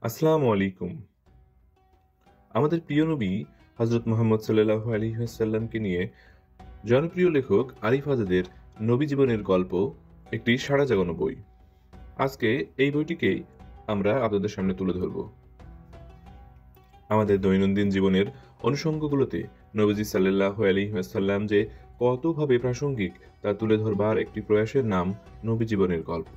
আসসালামু আলাইকুম। আমাদের প্রিয় নবী হযরত মুহাম্মদ সাল্লাল্লাহু আলাইহি ওয়াসাল্লামকে নিয়ে জনপ্রিয় লেখক আরিফ আজাদের নবী জীবনের গল্প একটি সাড়া জাগানো বই। আজকে এই বইটিকেই আমরা আপনাদের সামনে তুলে ধরব। আমাদের দৈনন্দিন জীবনের অনুষঙ্গগুলোতে নবীজি সাল্লাল্লাহু আলাইহি ওয়াসাল্লাম যে কতভাবে প্রাসঙ্গিক তা তুলে ধরবার একটি প্রয়াসের নাম নবী জীবনের গল্প।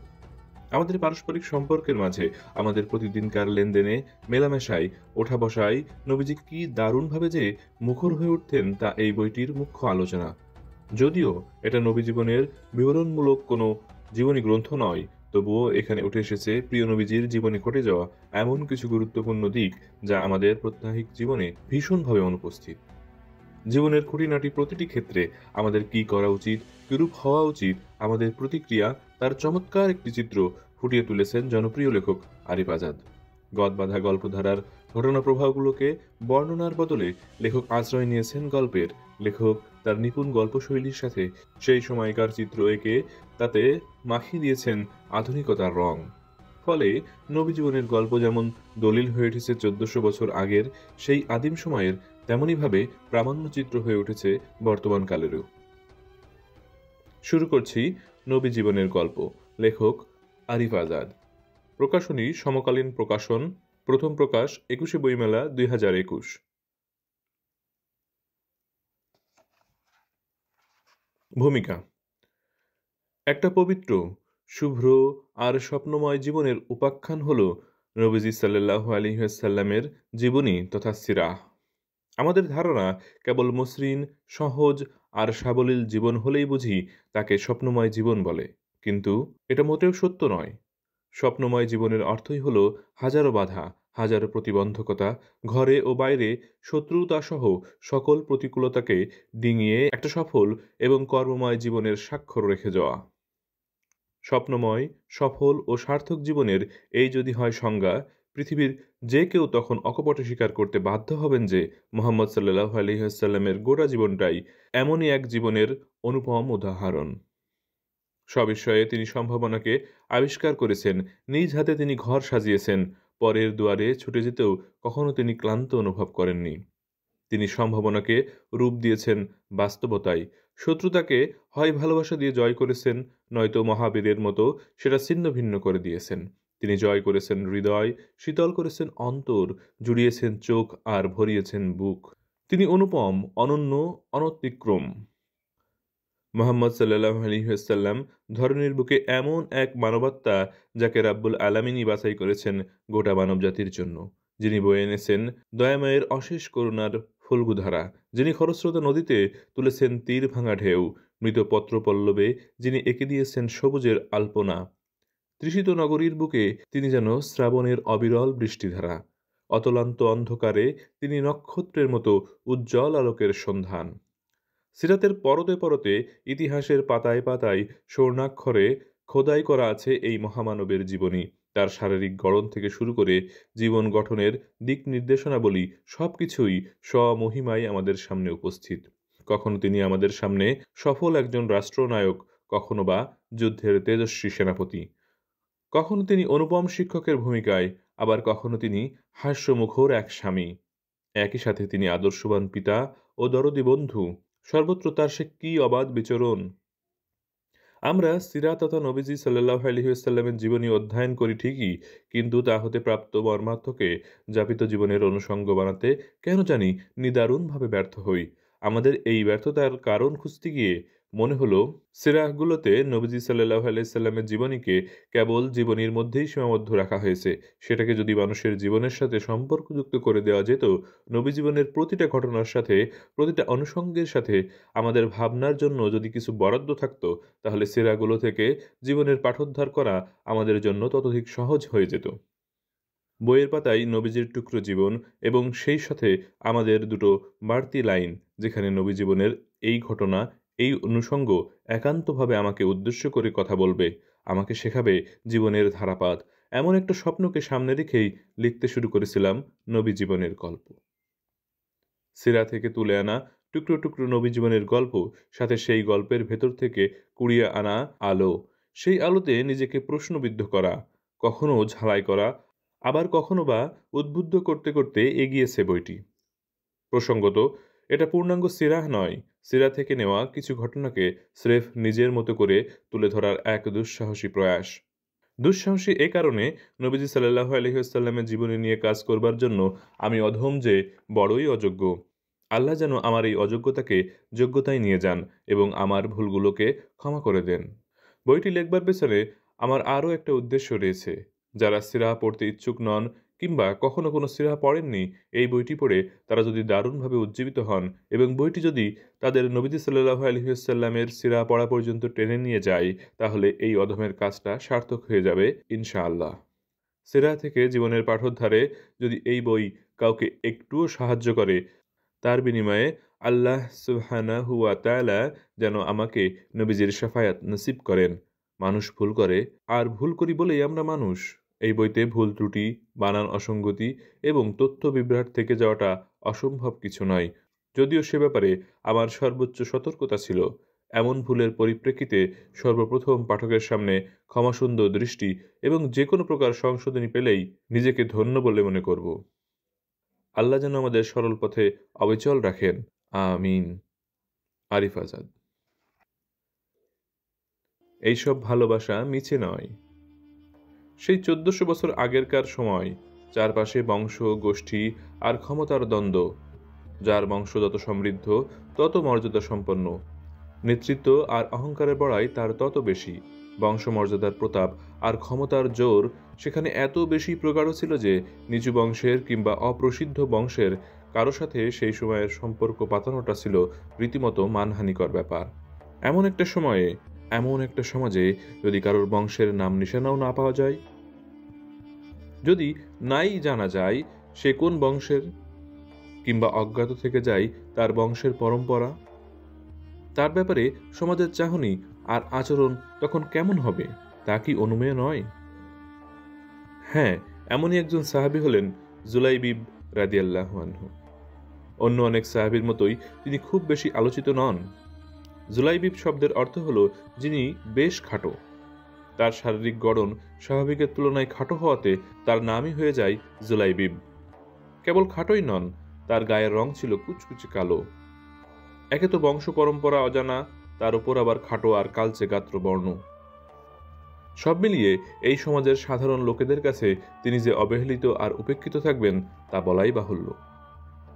আমাদের পারস্পরিক সম্পর্কের মাঝে, আমাদের প্রতিদিনকার লেনদেনে, মেলামেশায়, ওঠা বসায় নবীজি কি দারুণভাবে যে মুখর হয়ে উঠতেন তা এই বইটির মুখ্য আলোচনা। যদিও এটা নবী জীবনের বিবরণমূলক কোনো জীবনী গ্রন্থ নয়, তবুও এখানে উঠে এসেছে প্রিয় নবীজির জীবনে ঘটে যাওয়া এমন কিছু গুরুত্বপূর্ণ দিক যা আমাদের প্রত্যাহিক জীবনে ভীষণভাবে অনুপস্থিত। জীবনের খুঁটিনাটি প্রতিটি ক্ষেত্রে আমাদের কি করা উচিত, কিরূপ হওয়া উচিত, আমাদের প্রতিক্রিয়া, তার চমৎকার একটি চিত্র ফুটিয়ে তুলেছেন জনপ্রিয় লেখক আরিফ আজাদ। গদবাঁধা গল্পধারার ঘটনা প্রবাহগুলোকে বর্ণনার বদলে লেখক আশ্রয় নিয়েছেন গল্পের। লেখক তার নিপুণ গল্পশৈলীর সাথে সেই সময়কার চিত্র এঁকে তাতে মাখিয়ে দিয়েছেন আধুনিকতার রং। ফলে নবী জীবনের গল্প যেমন দলিল হয়ে উঠেছে 1400 বছর আগের সেই আদিম সময়ের, তেমনইভাবে প্রামাণ্যচিত্র হয়ে উঠেছে বর্তমান কালেরও। শুরু করছি নবী জীবনের গল্প। লেখক আরিফ আজাদ। প্রকাশনী সমকালীন প্রকাশন। প্রথম প্রকাশ 21শে বইমেলা 2021। ভূমিকা। একটা পবিত্র, শুভ্র আর স্বপ্নময় জীবনের উপাখ্যান হল নবীজি সাল্লাল্লাহু আলাইহি ওয়াসাল্লামের জীবনী তথা সিরাহ। আমাদের ধারণা কেবল মসৃণ, সহজ আর সাবলীল জীবন হলেই বুঝি তাকে স্বপ্নময় জীবন বলে। কিন্তু এটা মোটেও সত্য নয়। স্বপ্নময় জীবনের অর্থই হল হাজারো বাধা, হাজারো প্রতিবন্ধকতা, ঘরে ও বাইরে শত্রুতাসহ সকল প্রতিকূলতাকে ডিঙিয়ে একটা সফল এবং কর্মময় জীবনের স্বাক্ষর রেখে যাওয়া। স্বপ্নময়, সফল ও সার্থক জীবনের এই যদি হয় সংজ্ঞা, পৃথিবীর যে কেউ তখন অকপটে স্বীকার করতে বাধ্য হবেন যে মুহাম্মদ সাল্লাল্লাহু আলাইহি ওয়াসাল্লামের গোটা জীবনটাই এমনই এক জীবনের অনুপম উদাহরণ। সবিস্ময়ে তিনি সম্ভাবনাকে আবিষ্কার করেছেন, নিজ হাতে তিনি ঘর সাজিয়েছেন, পরের দুয়ারে ছুটে যেতেও কখনো তিনি ক্লান্ত অনুভব করেননি। তিনি সম্ভাবনাকে রূপ দিয়েছেন বাস্তবতায়। শত্রুতাকে হয় ভালোবাসা দিয়ে জয় করেছেন, নয়তো মহাবীরের মতো সেটা ছিন্নভিন্ন করে দিয়েছেন। তিনি জয় করেছেন হৃদয়, শীতল করেছেন অন্তর, জুড়িয়েছেন চোখ আর ভরিয়েছেন বুক। তিনি অনুপম, অনন্য, অনতিক্রম। মুহাম্মদ সাল্লাল্লাহু আলাইহি ওয়াসাল্লাম ধরনীর বুকে এমন এক মানবাত্মা যাকে রাব্বুল আলামিনই বাছাই করেছেন গোটা মানবজাতির জন্য, যিনি বয়ে এনেছেন দয়াময়ের অশেষ করুণার ফল্গুধারা, যিনি খরস্রোতা নদীতে তুলেছেন তীর ভাঙা ঢেউ, মৃত পত্রপল্লবে যিনি এঁকে দিয়েছেন সবুজের আলপনা। তৃষিত নগরীর বুকে তিনি যেন শ্রাবণের অবিরল বৃষ্টিধারা। অতলান্ত অন্ধকারে তিনি নক্ষত্রের মতো উজ্জ্বল আলোকের সন্ধান। সিরাতের পরতে পরতে, ইতিহাসের পাতায় পাতায় স্বর্ণাক্ষরে খোদাই করা আছে এই মহামানবের জীবনী। তার শারীরিক গড়ন থেকে শুরু করে জীবন গঠনের দিক নির্দেশনাবলী সবকিছুই স্বমহিমায় আমাদের সামনে উপস্থিত। কখনো তিনি আমাদের সামনে সফল একজন রাষ্ট্রনায়ক, কখনো বা যুদ্ধের তেজস্বী সেনাপতি, কখনো তিনি অনুপম শিক্ষকের ভূমিকায়, আবার কখনো তিনি হাস্যমুখর এক স্বামী। একই সাথে তিনি আদর্শবান পিতা ও দরদি বন্ধু। সর্বত্র তার সে কি অবাধ বিচরণ। আমরা সিরাত তথা নবীজি সাল্লাল্লাহু আলাইহি ওয়াসাল্লামের জীবনী অধ্যয়ন করি ঠিকই, কিন্তু তা হতে প্রাপ্ত মর্মার্থকে যাপিত জীবনের অনুষঙ্গ বানাতে কেন জানি নিদারুণভাবে ব্যর্থ হই। আমাদের এই ব্যর্থতার কারণ খুঁজতে গিয়ে মনে হলো সিরাহগুলোতে নবীজি সাল্লাল্লাহু আলাইহি সাল্লামের জীবনীকে কেবল জীবনীর মধ্যেই সীমাবদ্ধ রাখা হয়েছে। সেটাকে যদি মানুষের জীবনের সাথে সম্পর্কযুক্ত করে দেওয়া যেত, নবী জীবনের প্রতিটা ঘটনার সাথে, প্রতিটা অনুষঙ্গের সাথে আমাদের ভাবনার জন্য যদি কিছু বরাদ্দ থাকতো, তাহলে সিরাগুলো থেকে জীবনের পাঠোদ্ধার করা আমাদের জন্য ততোধিক সহজ হয়ে যেত। বইয়ের পাতায় নবীজির টুকরো জীবন এবং সেই সাথে আমাদের দুটো বাড়তি লাইন, যেখানে নবী জীবনের এই ঘটনা, এই অনুষঙ্গ একান্তভাবে আমাকে উদ্দেশ্য করে কথা বলবে, আমাকে শেখাবে জীবনের ধারাপাত। এমন একটা স্বপ্নকে সামনে রেখেই লিখতে শুরু করেছিলাম নবী জীবনের গল্প। সিরা থেকে তুলে আনা টুকরো টুকরো নবী জীবনের গল্প, সাথে সেই গল্পের ভেতর থেকে কুড়িয়ে আনা আলো, সেই আলোতে নিজেকে প্রশ্নবিদ্ধ করা, কখনো ঝালাই করা, আবার কখনো বা উদ্বুদ্ধ করতে করতে এগিয়েছে বইটি। প্রসঙ্গত, এটা পূর্ণাঙ্গ সিরাহ নয়, সিরা থেকে নেওয়া কিছু ঘটনাকে স্রেফ নিজের মতো করে তুলে ধরার এক দুঃসাহসী প্রয়াস। দুঃসাহসী এ কারণে, নবীজি সাল্লাল্লাহু আলাইহি ওয়াসাল্লামের জীবনী নিয়ে কাজ করবার জন্য আমি অধম যে বড়ই অযোগ্য। আল্লাহ যেন আমার এই অযোগ্যতাকে যোগ্যতায় নিয়ে যান এবং আমার ভুলগুলোকে ক্ষমা করে দেন। বইটি লেখবার পেছনে আমার আরও একটা উদ্দেশ্য রয়েছে। যারা সিরাহ পড়তে ইচ্ছুক নন কিংবা কখনো কোনো সিরাহ পড়েননি, এই বইটি পড়ে তারা যদি দারুণভাবে উজ্জীবিত হন এবং বইটি যদি তাদের নবীজি সাল্লাল্লাহু আলাইহি ওয়াসাল্লামের সিরাহ পড়া পর্যন্ত টেনে নিয়ে যায়, তাহলে এই অধমের কাজটা সার্থক হয়ে যাবে ইনশাআল্লাহ। সিরাহ থেকে জীবনের পাঠোদ্ধারে যদি এই বই কাউকে একটুও সাহায্য করে, তার বিনিময়ে আল্লাহ সুবহানাহু ওয়া তাআলা যেন আমাকে নবীজির শাফায়াত নসিব করেন। মানুষ ভুল করে, আর ভুল করি বলেই আমরা মানুষ। এই বইতে ভুল ত্রুটি, বানান অসঙ্গতি এবং তথ্য বিভ্রাট থেকে যাওয়াটা অসম্ভব কিছু নয়, যদিও সে ব্যাপারে আমার সর্বোচ্চ সতর্কতা ছিল। এমন ভুলের পরিপ্রেক্ষিতে সর্বপ্রথম পাঠকের সামনে ক্ষমাসুন্দর দৃষ্টি এবং যে কোনো প্রকার সংশোধনী পেলেই নিজেকে ধন্য বলে মনে করব। আল্লাহ যেন আমাদের সরল পথে অবিচল রাখেন। আমিন। আরিফ আজাদ। এইসব ভালোবাসা মিছে নয়। সেই 1400 বছর আগেরকার সময় চারপাশে বংশ, গোষ্ঠী আর ক্ষমতার দ্বন্দ্ব। যার বংশ যত সমৃদ্ধ তত মর্যাদা সম্পন্ন, নেতৃত্ব আর অহংকারের বড়াই তার তত বেশি। বংশমর্যাদার প্রতাপ আর ক্ষমতার জোর সেখানে এত বেশি প্রগাঢ় ছিল যে নিচু বংশের কিংবা অপ্রসিদ্ধ বংশের কারো সাথে সেই সময়ের সম্পর্ক পাতানোটা ছিল রীতিমতো মানহানিকর ব্যাপার। এমন একটা সময়ে, এমন একটা সমাজে যদি কারোর বংশের নাম নিশানাও না পাওয়া যায়, যদি নাই জানা যায় সে কোন বংশের, কিংবা অজ্ঞাত থেকে যায় তার বংশের পরম্পরা, তার ব্যাপারে সমাজের চাহনি আর আচরণ তখন কেমন হবে তা কি অনুমেয় নয়? হ্যাঁ, এমনই একজন সাহাবী হলেন জুলাইবিব রাদিয়াল্লাহু আনহু। অন্য অনেক সাহাবীর মতোই তিনি খুব বেশি আলোচিত নন। জুলাইবিব শব্দের অর্থ হল যিনি বেশ খাটো। তার শারীরিক গড়ন স্বাভাবিকের তুলনায় খাটো হওয়াতে তার নামই হয়ে যায় জুলাইবিব। কেবল খাটোই নন, তার গায়ের রং ছিল কুচকুচে কালো। একে তো বংশ পরম্পরা অজানা, তার উপর আবার খাটো আর কালচে গাত্র বর্ণ। সব মিলিয়ে এই সমাজের সাধারণ লোকেদের কাছে তিনি যে অবহেলিত আর উপেক্ষিত থাকবেন তা বলাই বাহুল্য।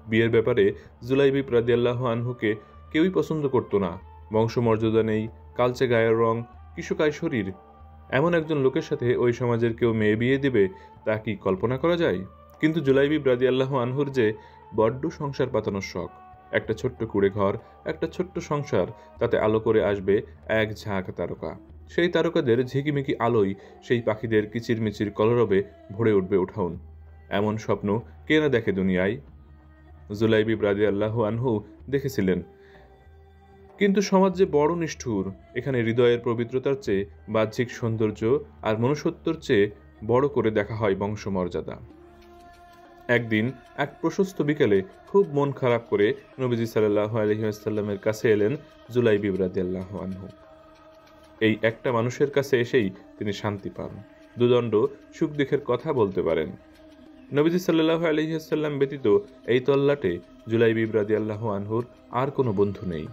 বিয়ের ব্যাপারে জুলাইবিব রাদিয়াল্লাহু আনহুকে কেউই পছন্দ করত না। বংশমর্যাদা নেই, কালচে গায়ের রং, কিশোকায় শরীর, এমন একজন লোকের সাথে ওই সমাজের কেউ মেয়ে বিয়ে দেবে তা কি কল্পনা করা যায়? কিন্তু জুলাইবিব রাদিয়াল্লাহু আনহুর যে বড্ড সংসার পাতানোর শখ। একটা ছোট্ট কুড়ে ঘর, একটা ছোট্ট সংসার, তাতে আলো করে আসবে এক ঝাঁক তারকা। সেই তারকাদের ঝিকিমিকি আলোয় সেই পাখিদের কিচিরমিচির কলরবে ভরে উঠবে উঠাউন। এমন স্বপ্ন কে না দেখে দুনিয়ায়? জুলাইবিব রাদিয়াল্লাহু আনহু দেখেছিলেন। কিন্তু সমাজ যে বড় নিষ্ঠুর, এখানে হৃদয়ের পবিত্রতার চেয়ে বাহ্যিক সৌন্দর্য আর মনুষ্যত্বর চেয়ে বড় করে দেখা হয় বংশমর্যাদা। একদিন এক প্রশস্ত বিকেলে খুব মন খারাপ করে নবীজি সাল্লাল্লাহু আলাইহি ওয়াসাল্লামের কাছে এলেন জুলাইবিব রাদিয়াল্লাহু আনহু। এই একটা মানুষের কাছে এসেই তিনি শান্তি পান, দুদণ্ড সুখ দুঃখের কথা বলতে পারেন। নবীজি সাল্লাল্লাহু আলাইহি ওয়াসাল্লাম ব্যতীত এই তল্লাটে জুলাইবিব রাদিয়াল্লাহু আনহুর আর কোনো বন্ধু নেই।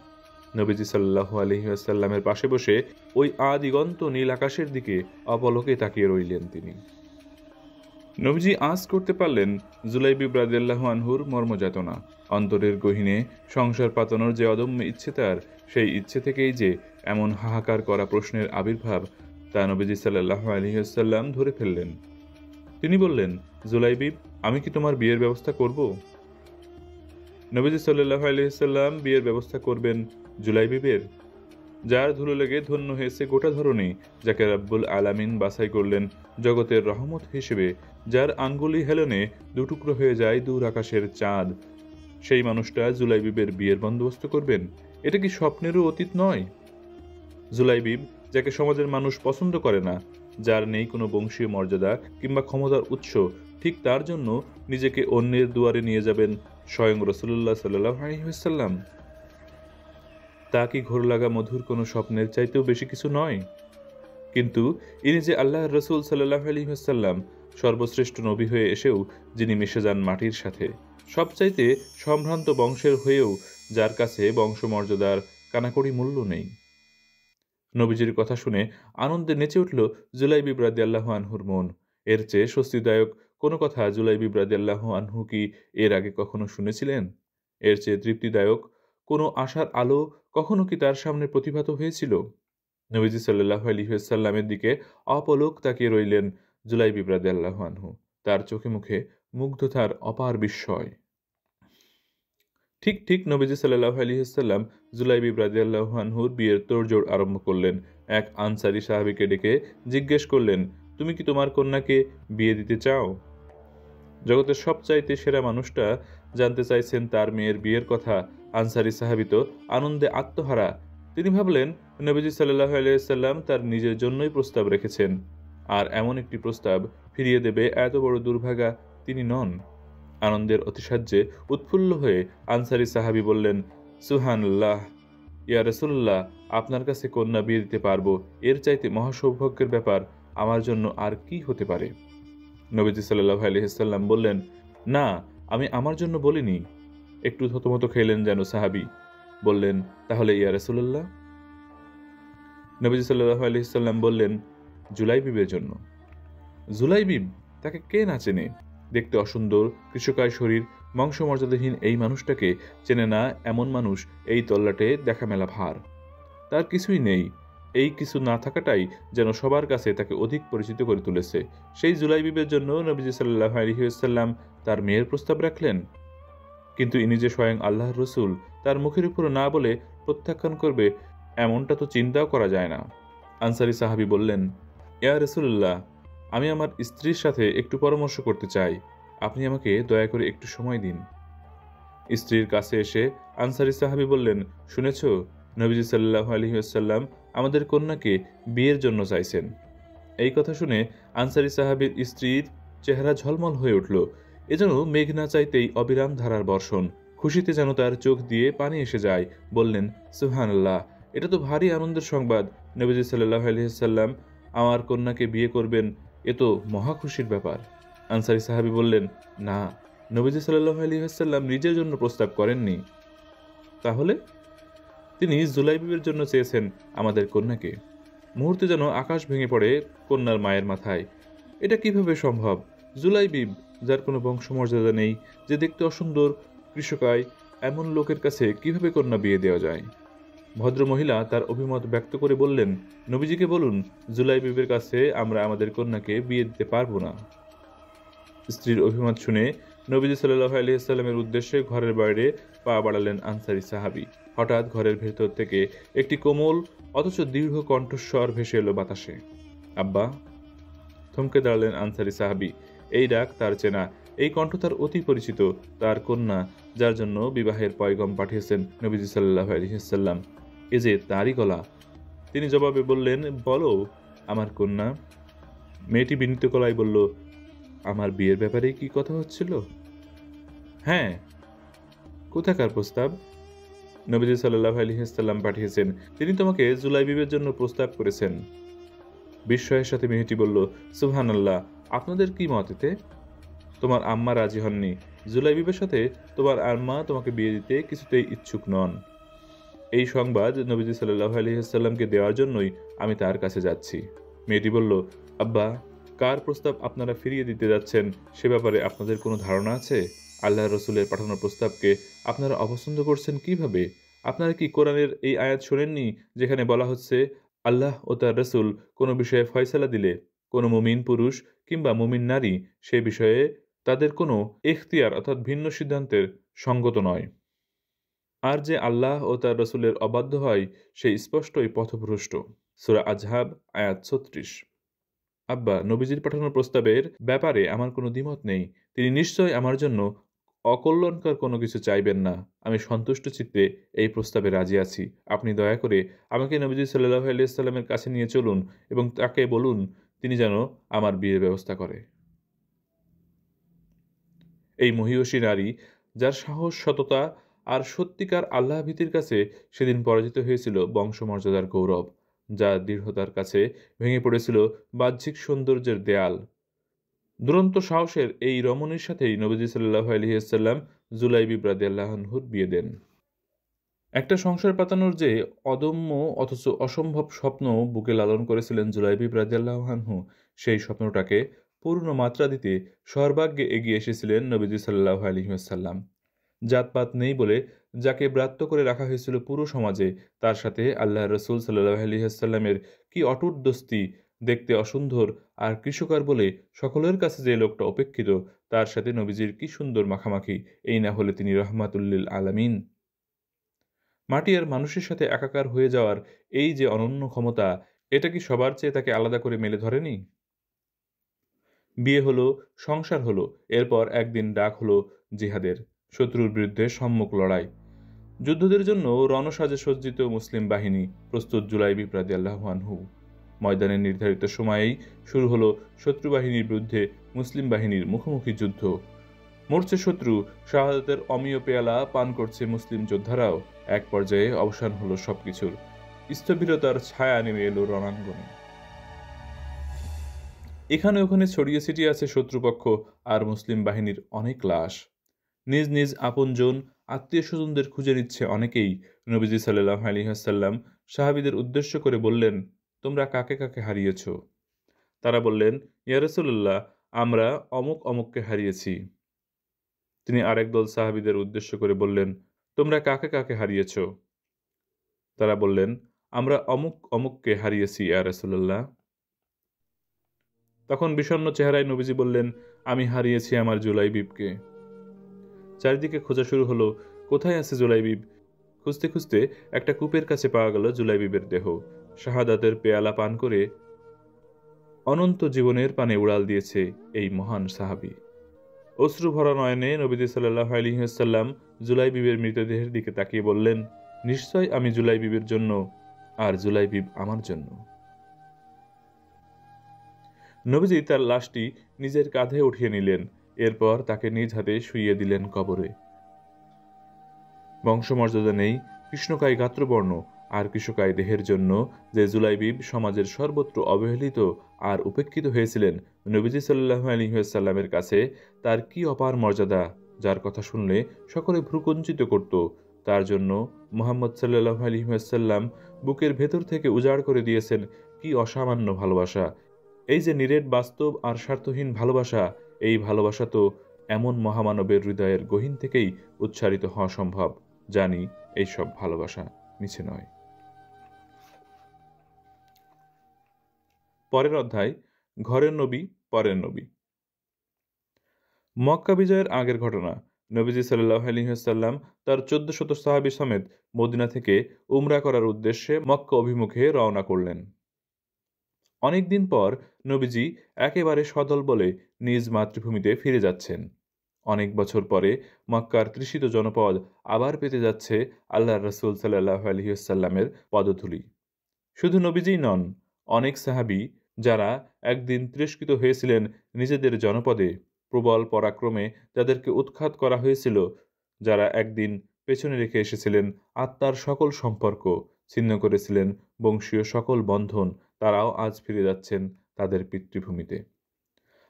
নবীজি সাল্লাল্লাহু আলাইহি ওয়াসাল্লামের পাশে বসে ওই আদিগন্ত নীল আকাশের দিকে অপলকে তাকিয়ে রইলেন তিনি। নবীজি আঁচ করতে পারলেন জুলাইবিব রাদিয়াল্লাহু আনহুর মর্মযাতনা। অন্তরের গহীনে সংসার পাতানোর যে অদম্য ইচ্ছে তার, সেই ইচ্ছে থেকেই যে এমন হাহাকার করা প্রশ্নের আবির্ভাব, তা নবীজি সাল্লাল্লাহু আলাইহি ওয়াসাল্লাম ধরে ফেললেন। তিনি বললেন, জুলাইবিব, আমি কি তোমার বিয়ের ব্যবস্থা করব? নবীজি সাল্লাল্লাহু আলাইহি ওয়াসাল্লাম বিয়ের ব্যবস্থা করবেন জুলাইবিবের, যার ধুলো লেগে ধন্য হয়েছে গোটা ধরনী, যাকে রাব্বুল আলামিন বাছাই করলেন জগতের রহমত হিসেবে, যার আঙ্গুলি হেলনে দুটুকরো হয়ে যায় দূর আকাশের চাঁদ, সেই মানুষটা জুলাইবিবের বিয়ের বন্দোবস্ত করবেন? এটা কি স্বপ্নেরও অতীত নয়? জুলাইবিব, যাকে সমাজের মানুষ পছন্দ করে না, যার নেই কোনো বংশীয় মর্যাদা কিংবা ক্ষমতার উৎস, ঠিক তার জন্য নিজেকে অন্যের দুয়ারে নিয়ে যাবেন স্বয়ং রাসূলুল্লাহ সাল্লাল্লাহু আলাইহি ওয়াসাল্লাম। তা কি ঘোর লাগা মধুর কোনো স্বপ্নের চাইতেও বেশি কিছু নয়? কিন্তু ইনি যে আল্লাহর রাসূল সাল্লাল্লাহু আলাইহি ওয়াসাল্লাম, সর্বশ্রেষ্ঠ নবী হয়ে এসেও যিনি মিশে যান মাটির সাথে, সবচাইতে সম্ভ্রান্ত বংশের হয়েও যার কাছে বংশমর্যাদার কানাকড়ি মূল্য নেই। নবীজির কথা শুনে আনন্দে নেচে উঠল জুলাইবিব রাদিয়াল্লাহু আনহুর মন। এর চেয়ে স্বস্তিদায়ক কোনো কথা জুলাইবিব রাদিয়াল্লাহু আনহু কি এর আগে কখনো শুনেছিলেন? এর চেয়ে তৃপ্তিদায়ক কোনো আশার আলো কখনো কি তার সামনে প্রতিভাত হয়েছিল? নবীজি সাল্লাল্লাহু আলাইহি ওয়াসাল্লামের দিকে অপলক তাকিয়ে রইলেন জুলাইবিব রাদিয়াল্লাহু আনহু। তার চোখে মুখে মুগ্ধতার অপার বিস্ময়। ঠিক ঠিক নবীজি সাল্লাল্লাহু আলাইহি ওয়াসাল্লাম জুলাইবিব রাদিয়াল্লাহু আনহুর বিয়ের তোড়জোড় আরম্ভ করলেন। এক আনসারী সাহাবীকে ডেকে জিজ্ঞেস করলেন, তুমি কি তোমার কন্যাকে বিয়ে দিতে চাও? জগতের সবচাইতে সেরা মানুষটা জানতে চাইছেন তার মেয়ের বিয়ের কথা। আনসারী সাহাবী তো আনন্দে আত্মহারা। তিনি ভাবলেন, নবীজি সাল্লাল্লাহু আলাইহি ওয়াসাল্লাম তার নিজের জন্যই প্রস্তাব রেখেছেন, আর এমন একটি প্রস্তাব ফিরিয়ে দেবে এত বড় দুর্ভাগা তিনি নন। আনন্দের অতিশয্যে উৎফুল্ল হয়ে আনসারী সাহাবী বললেন, সুবহানাল্লাহ, ইয়া রাসূলুল্লাহ, আপনার কাছে কন্যা বিয়ে দিতে পারবো, এর চাইতে মহাসৌভাগ্যের ব্যাপার আমার জন্য আর কি হতে পারে? নবীজি সাল্লাল্লাহু আলাইহি ওয়াসাল্লাম বললেন, না, আমি আমার জন্য বলিনি। একটু থতমত খেলেন যেন সাহাবী। বললেন, তাহলে ইয়া রাসূলুল্লাহ? নবীজি সাল্লাল্লাহু আলাইহি ওয়াসাল্লাম বললেন, জুলাইবিবের জন্য। জুলাইবিব, তাকে কে না চেনে? দেখতে অসুন্দর, কৃশকায় শরীর, বংশমর্যাদাহীন এই মানুষটাকে চেনে না এমন মানুষ এই তল্লাটে দেখা মেলা ভার। তার কিছুই নেই, এই কিছু না থাকাটাই যেন সবার কাছে তাকে অধিক পরিচিত করে তুলেছে। সেই জুলাইবিবের জন্য নবীজি সাল্লাল্লাহু আলাইহি ওয়াসাল্লাম তার মেয়ের প্রস্তাব রাখলেন। কিন্তু ইনি যে স্বয়ং আল্লাহর রসুল, তার মুখের উপর না বলে প্রত্যাখ্যান করবে এমনটা তো চিন্তাও করা যায় না। আনসারী সাহাবী বললেন, ইয়া রাসূলুল্লাহ, আমি আমার স্ত্রীর সাথে একটু পরামর্শ করতে চাই, আপনি আমাকে দয়া করে একটু সময় দিন। স্ত্রীর কাছে এসে আনসারী সাহাবী বললেন, শুনেছ, নবীজি সাল্লাল্লাহু আলাইহি ওয়াসাল্লাম আমাদের কন্যাকে বিয়ের জন্য চাইছেন। এই কথা শুনে আনসারী সাহাবীর স্ত্রীর চেহারা ঝলমল হয়ে উঠল। এ যেন মেঘ না চাইতেই অবিরাম ধারার বর্ষণ। খুশিতে যেন তার চোখ দিয়ে পানি এসে যায়। বললেন, সুবহানাল্লাহ, এটা তো ভারী আনন্দের সংবাদ। নবীজি সাল্লাল্লাহু আলাইহি ওয়াসাল্লাম আমার কন্যাকে বিয়ে করবেন, এ তো মহা খুশির ব্যাপার। আনসারী সাহাবী বললেন, না, নবীজি সাল্লাল্লাহু আলাইহি ওয়াসাল্লাম নিজের জন্য প্রস্তাব করেননি। তাহলে? তিনি জুলাইবিবের জন্য চেয়েছেন আমাদের কন্যাকে। মুহূর্তে যেন আকাশ ভেঙে পড়ে কন্যার মায়ের মাথায়। এটা কিভাবে সম্ভব? জুলাইবিব, যার কোনো বংশমর্যাদা নেই, যে দেখতে অসুন্দর, কৃশকায়, এমন লোকের কাছে কিভাবে কন্যা বিয়ে দেওয়া যায়? ভদ্রমহিলা তার অভিমত ব্যক্ত করে বললেন, নবীজিকে বলুন, জুলাইবিবের কাছে আমরা আমাদের কন্যাকে বিয়ে দিতে পারবো না। স্ত্রীর অভিমত শুনে নবীজি সাল্লাল্লাহু আলাইহি ওয়াসাল্লামের উদ্দেশ্যে ঘরের বাইরে পা বাড়ালেন আনসারী সাহাবী। হঠাৎ ঘরের ভেতর থেকে একটি কোমল অথচ দৃঢ় কণ্ঠস্বর ভেসে এলো বাতাসে, আব্বা। থমকে দাঁড়ালেন আনসারী সাহাবী। এই ডাক তার চেনা, এই কণ্ঠ তার অতি পরিচিত। তার কন্যা, যার জন্য বিবাহের পয়গম পাঠিয়েছেন নবীজি সাল্লাল্লাহু আলাইহি ওয়াসাল্লাম, এ যে তারই গলা। তিনি জবাবে বললেন, বলো আমার কন্যা। মেয়েটি বিনীত গলায় বলল, আমার বিয়ের ব্যাপারে কি কথা হচ্ছিল? হ্যাঁ। কোথাকার প্রস্তাব? নবীজি সাল্লাল্লাহু আলাইহি ওয়াসাল্লাম পাঠিয়েছেন, তিনি তোমাকে জুলাইবিবের জন্য প্রস্তাব করেছেন। বিস্ময়ের সাথে মেয়েটি বলল, সুবহানাল্লাহ, আপনাদের কি মত এতে? তোমার আম্মা রাজি হননি। জুলাইবিবের সাথে তোমার আম্মা তোমাকে বিয়ে দিতে কিছুতেই ইচ্ছুক নন। এই সংবাদ নবীজি সাল্লাল্লাহু আলাইহি ওয়াসাল্লামকে দেওয়ার জন্যই আমি তার কাছে যাচ্ছি। মেয়েটি বলল, আব্বা, কার প্রস্তাব আপনারা ফিরিয়ে দিতে যাচ্ছেন সে ব্যাপারে আপনাদের কোনো ধারণা আছে? আল্লাহ রসুলের পাঠানো প্রস্তাবকে আপনারা অপছন্দ করছেন কিভাবে? আপনারা কি কোরআনের এই আয়াত শোনেননি, যেখানে বলা হচ্ছে, আল্লাহ ও তার রসুল কোনো বিষয়ে ফয়সালা দিলে কোনো মুমিন পুরুষ কিংবা মুমিন নারী সে বিষয়ে তাদের কোনো এখতিয়ার অর্থাৎ ভিন্ন সিদ্ধান্তের সঙ্গত নয়। আর যে আল্লাহ ও তার রসুলের অবাধ্য হয় সে স্পষ্টই পথভ্রষ্ট। সূরা আজহাব আয়াত ৩৬। আব্বা, নবীজির পাঠানো প্রস্তাবের ব্যাপারে আমার কোনো দ্বিমত নেই। তিনি নিশ্চয় আমার জন্য অকল্যাণকর কোনো কিছু চাইবেন না। আমি সন্তুষ্ট চিত্তে এই প্রস্তাবে রাজি আছি। আপনি দয়া করে আমাকে নবীজি সাল্লাল্লাহু আলাইহি ওয়াসাল্লামের কাছে নিয়ে চলুন এবং তাকে বলুন তিনি যেন আমার বিয়ের ব্যবস্থা করে। এই মহীয়সী নারী, যার সাহস, সততা আর সত্যিকার আল্লাহ ভীতির কাছে সেদিন পরাজিত হয়েছিল বংশমর্যাদার গৌরব, যার দৃঢ়তার কাছে ভেঙে পড়েছিল বাহ্যিক সৌন্দর্যের দেয়াল, দুরন্ত সাহসের এই রমণীর সাথেই নবীজি সাল্লাল্লাহু আলাইহি ওয়াসাল্লাম জুলাইবিব রাদিয়াল্লাহু আনহুর বিয়ে দেন। একটা সংসার পাতানোর যে অদম্য অথচ অসম্ভব স্বপ্ন বুকে লালন করেছিলেন জুলাইবিব রাদিয়াল্লাহু আনহু, সেই স্বপ্নটাকে পূর্ণ মাত্রা দিতে সর্বাগ্যে এগিয়ে এসেছিলেন নবীজি সাল্লাল্লাহু আলাইহি ওয়াসাল্লাম। জাতপাত নেই বলে যাকে ব্রাত্য করে রাখা হয়েছিল পুরো সমাজে, তার সাথে আল্লাহর রাসূল সাল্লাল্লাহু আলাইহি ওয়াসাল্লামের কি অটুট দোস্তি! দেখতে অসুন্দর আর কৃশকার বলে সকলের কাছে যে লোকটা উপেক্ষিত, তার সাথে নবীজির কি সুন্দর মাখামাখি! এই না হলে তিনি রাহমাতুল লিল আলামিন। মাটি আর মানুষের সাথে একাকার হয়ে যাওয়ার এই যে অনন্য ক্ষমতা, এটা কি সবার চেয়ে তাকে আলাদা করে মেলে ধরেনি? বিয়ে হলো, সংসার হলো, এরপর একদিন ডাক হলো জিহাদের, শত্রুর বিরুদ্ধে সম্মুখ লড়াই। যুদ্ধদের জন্য রণসাজে সজ্জিত মুসলিম বাহিনী প্রস্তুত জুলাইবিব রাদিয়াল্লাহু আনহু। ময়দানের নির্ধারিত সময়েই শুরু হলো শত্রু বাহিনীর বিরুদ্ধে মুসলিম বাহিনীর মুখোমুখি যুদ্ধ। মরছে শত্রু, শাহাদাতের অমীয় পেয়ালা পান করছে মুসলিম যোদ্ধারাও। এক পর্যায়ে অবসান হলো সবকিছুর, স্থবিরতার ছায়া নেমে এলো রণাঙ্গনে। এখানে ওখানে ছড়িয়ে ছিটিয়ে আছে শত্রুপক্ষ আর মুসলিম বাহিনীর অনেক লাশ। নিজ নিজ আপনজন আত্মীয় স্বজনদের খুঁজে নিচ্ছে অনেকেই। নবীজি সাল্লাল্লাহু আলাইহি ওয়াসাল্লাম সাহাবীদের উদ্দেশ্য করে বললেন, তোমরা কাকে কাকে হারিয়েছ? তারা বললেন, ইয়া রাসূলুল্লাহ, আমরা অমুক অমুককে হারিয়েছি। তিনি আরেক দল সাহাবীদের উদ্দেশ্য করে বললেন, তোমরা কাকে কাকে হারিয়েছ? তারা বললেন, আমরা অমুক অমুককে হারিয়েছি ইয়া রাসূলুল্লাহ। তখন বিষণ্ণ চেহারায় নবীজি বললেন, আমি হারিয়েছি আমার জুলাইবিবকে। চারিদিকে খোঁজা শুরু হলো, কোথায় আছে জুলাইবিব? খুঁজতে খুঁজতে একটা কূপের কাছে পাওয়া গেল জুলাইবিবের দেহ। শাহাদাতের পেয়ালা পান করে অনন্ত জীবনের পানে উড়াল দিয়েছে এই মহান সাহাবী। অশ্রু ভরা নয়নে নবীজি সাল্লাল্লাহু আলাইহি ওয়াসাল্লাম জুলাইবিবের মৃতদেহের দিকে তাকিয়ে বললেন, নিশ্চয় আমি জুলাইবিবের জন্য, আর জুলাইবিব আমার জন্য। নবীজি তার লাশটি নিজের কাঁধে উঠিয়ে নিলেন, এরপর তাকে নিজ হাতে শুইয়ে দিলেন কবরে। বংশমর্যাদা নেই, কৃষ্ণকায় গাত্রবর্ণ আর কৃষকায় দেহের জন্য যে জুলাইবিব সমাজের সর্বত্র অবহেলিত আর উপেক্ষিত হয়েছিলেন, নবীজি সাল্লাল্লাহু আলাইহি ওয়াসাল্লামের কাছে তার কি অপার মর্যাদা, যার কথা শুনলে সকলে ভ্রুকুঞ্চিত করত। তার জন্য মুহাম্মদ সাল্লাল্লাহু আলাইহি ওয়াসাল্লাম বুকের ভেতর থেকে উজাড় করে দিয়েছেন কি অসামান্য ভালোবাসা। এই যে নিরেট বাস্তব আর স্বার্থহীন ভালোবাসা, এই ভালোবাসা তো এমন মহামানবের হৃদয়ের গহীন থেকেই উচ্চারিত হওয়া সম্ভব। জানি এই সব ভালোবাসা মিছে নয়। পরের অধ্যায়, ঘরের নবী পরের নবী। মক্কা বিজয়ের আগের ঘটনা। নবীজি সাল্লাল্লাহু আলাইহি ওয়াসাল্লাম তার ১৪০০ সাহাবী সমেত মদিনা থেকে উমরা করার উদ্দেশ্যে মক্কা অভিমুখে রওনা করলেন। অনেকদিন পর নবীজি একেবারে সদল বলে নিজ মাতৃভূমিতে ফিরে যাচ্ছেন। অনেক বছর পরে মক্কার তৃষিত জনপদ আবার পেতে যাচ্ছে আল্লাহর রাসূল সাল্লাল্লাহু আলাইহি ওয়াসাল্লামের পদধূলি। শুধু নবীজিই নন, অনেক সাহাবী যারা একদিন তিরস্কৃত হয়েছিলেন নিজেদের জনপদে, প্রবল পরাক্রমে যাদেরকে উৎখাত করা হয়েছিল, যারা একদিন পেছনে রেখে এসেছিলেন আত্মার সকল সম্পর্ক, ছিন্ন করেছিলেন বংশীয় সকল বন্ধন, তারাও আজ ফিরে যাচ্ছেন তাদের পিতৃভূমিতে।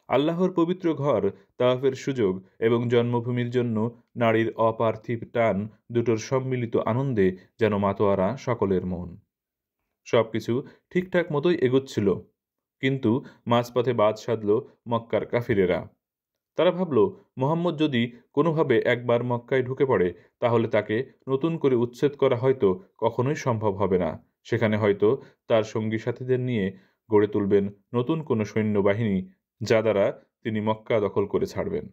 আল্লাহর পবিত্র ঘর তাওয়াফের সুযোগ এবং জন্মভূমির জন্য নারীর অপার্থিব টান দুটোর সম্মিলিত আনন্দে যেন মাতোয়ারা সকলের মন। সবকিছু ঠিকঠাক মতোই এগোচ্ছিল, কিন্তু মাঝপথে বাদ সাধল মক্কার কাফিরেরা। তারা ভাবল, মুহাম্মদ যদি কোনোভাবে একবার মক্কায় ঢুকে পড়ে, তাহলে তাকে নতুন করে উচ্ছেদ করা হয়তো কখনোই সম্ভব হবে না। সেখানে হয়তো তার সঙ্গী সাথীদের নিয়ে গড়ে তুলবেন নতুন কোনো সৈন্যবাহিনী, যা দ্বারা তিনি মক্কা দখল করে ছাড়বেন।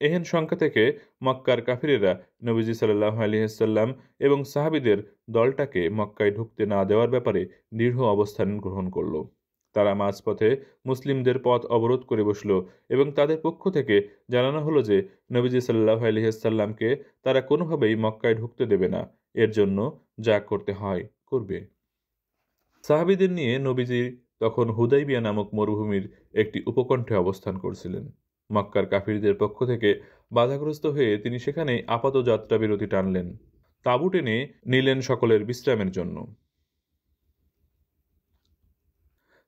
এহেন শঙ্কা থেকে মক্কার কাফিরেরা নবীজি সাল্লাল্লাহু আলাইহি ওয়াসাল্লাম এবং সাহাবীদের দলটাকে মক্কায় ঢুকতে না দেওয়ার ব্যাপারে দৃঢ় অবস্থান গ্রহণ করল। তারা মাঝপথে মুসলিমদের পথ অবরোধ করে বসল এবং তাদের পক্ষ থেকে জানানো হলো যে নবীজি সাল্লাল্লাহু আলাইহি ওয়াসাল্লামকে তারা কোনোভাবেই মক্কায় ঢুকতে দেবে না, এর জন্য যা করতে হয় করবে। সাহাবীদের নিয়ে নবীজি তখন হুদাইবিয়া নামক মরুভূমির একটি উপকণ্ঠে অবস্থান করছিলেন। মক্কার কাফিরদের পক্ষ থেকে বাধাগ্রস্ত হয়ে তিনি সেখানেই আপাত যাত্রা বিরতি টানলেন। তাঁবু টেনে নিলেন সকলের বিশ্রামের জন্য।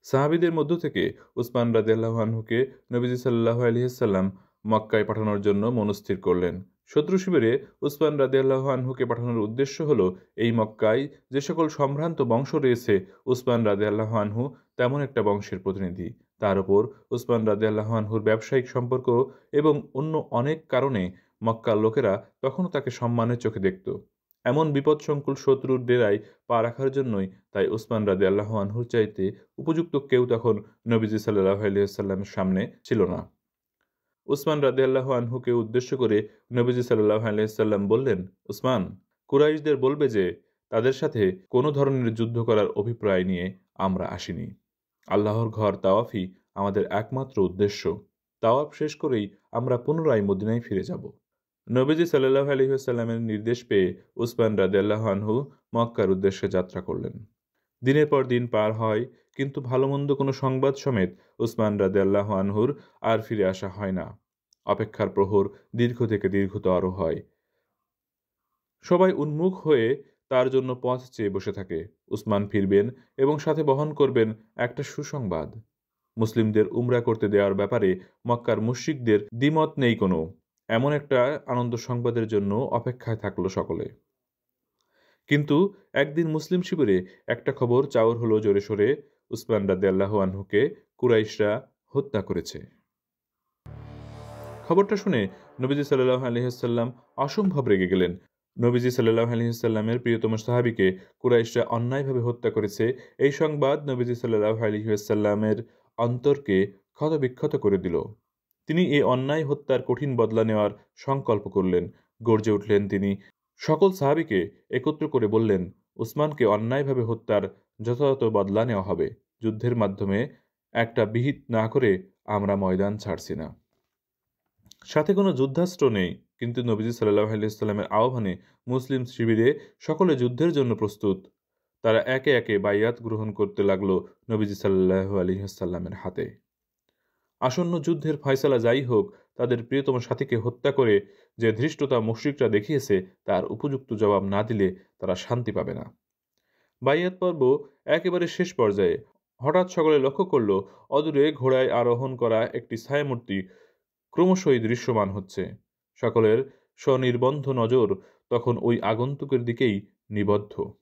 সাহাবীদের মধ্য থেকে উসমান রাদিয়াল্লাহু আনহুকে নবীজি সাল্লাল্লাহু আলাইহি ওয়াসাল্লাম মক্কায় পাঠানোর জন্য মনস্থির করলেন। শত্রু শিবিরে উসমান রাদিয়াল্লাহু আনহুকে পাঠানোর উদ্দেশ্য হলো এই মক্কায় যে সকল সম্ভ্রান্ত বংশ রয়েছে, উসমান রাদিয়াল্লাহু আনহু তেমন একটা বংশের প্রতিনিধি। তার উপর উসমান রাদিয়াল্লাহু আনহুর ব্যবসায়িক সম্পর্ক এবং অন্য অনেক কারণে মক্কার লোকেরা তখনও তাকে সম্মানের চোখে দেখত। এমন বিপদসংকুল শত্রুর ডেরায় পা রাখার জন্যই তাই উসমান রাদিয়াল্লাহু আনহুর চাইতে উপযুক্ত কেউ তখন নবীজি সাল্লাল্লাহু আলাইহি ওয়াসাল্লামের সামনে ছিল না। উসমান রাদিয়াল্লাহু আনহুকে উদ্দেশ্য করে নবীজি সাল্লাল্লাহু আলাইহি ওয়াসাল্লাম বললেন, উসমান, কুরাইশদের বলবে যে তাদের সাথে কোনো ধরনের যুদ্ধ করার অভিপ্রায় নিয়ে আমরা আসিনি। আল্লাহর ঘর তাওয়াফই আমাদের একমাত্র উদ্দেশ্য। তাওয়াফ শেষ করেই আমরা পুনরায় মদিনায় ফিরে যাব। নবীজি সাল্লাল্লাহু আলাইহি ওয়াসাল্লামের নির্দেশ পেয়ে উসমান রাদিয়াল্লাহু আনহু মক্কার উদ্দেশ্যে যাত্রা করলেন। দিনের পর দিন পার হয়, কিন্তু ভালো-মন্দ কোনো সংবাদ সমেত উসমান রাদিয়াল্লাহু আনহুর আর ফিরে আসা হয় না। অপেক্ষার প্রহর দীর্ঘ থেকে দীর্ঘতর হয়। সবাই উন্মুখ হয়ে তার জন্য পথ চেয়ে বসে থাকে। উসমান ফিরবেন এবং সাথে বহন করবেন একটা সুসংবাদ। মুসলিমদের উমরা করতে দেওয়ার ব্যাপারে মক্কার মুশরিকদের দ্বিমত নেই কোনো। এমন একটা আনন্দ সংবাদের জন্য অপেক্ষায় থাকল সকলে। কিন্তু একদিন মুসলিম শিবিরে একটা খবর চাউর হলো জোরে সোরে, উসমান রাদিয়াল্লাহু আনহুকে কুরাইশরা হত্যা করেছে। খবরটা শুনে নবীজি সাল্লাল্লাহু আলাইহি ওয়াসাল্লাম অসম্ভব রেগে গেলেন। নবীজি সাল্লাল্লাহু আলাইহি ওয়াসাল্লামের প্রিয়তম সাহাবীকে কুরাইশরা অন্যায়ভাবে হত্যা করেছে, এই সংবাদ নবীজি সাল্লাল্লাহু আলাইহি ওয়াসাল্লামের অন্তরকে ক্ষতবিক্ষত করে দিল। তিনি এই অন্যায় হত্যার কঠিন বদলা নেওয়ার সংকল্প করলেন। গর্জে উঠলেন তিনি। সকল সাহাবীকে একত্র করে বললেন, উসমানকে অন্যায়ভাবে হত্যার যথাযথ বদলা নেওয়া হবে। যুদ্ধের মাধ্যমে একটা বিহিত না করে আমরা ময়দান ছাড়ছি না। সাথে কোনো যুদ্ধাস্ত্র নেই, কিন্তু নবীজি সাল্লাল্লাহু আলাইহি ওয়াসাল্লামের আহ্বানে মুসলিম শিবিরে সকলে যুদ্ধের জন্য প্রস্তুত। তারা একে একে বাইয়াত গ্রহণ করতে লাগল নবীজি সাল্লাল্লাহু আলাইহি ওয়াসাল্লামের হাতে। আসন্ন যুদ্ধের ফয়সালা যাই হোক, তাদের প্রিয়তম সাথীকে হত্যা করে যে ধৃষ্টতা মুশরিকরা দেখিয়েছে তার উপযুক্ত জবাব না দিলে তারা শান্তি পাবে না। বাইয়াত পর্ব একেবারে শেষ পর্যায়ে। হঠাৎ সকলে লক্ষ্য করল অদূরে ঘোড়ায় আরোহণ করা একটি ছায়ামূর্তি ক্রমশই দৃশ্যমান হচ্ছে। সকলের স্বনির্বন্ধ নজর তখন ওই আগন্তুকের দিকেই নিবদ্ধ।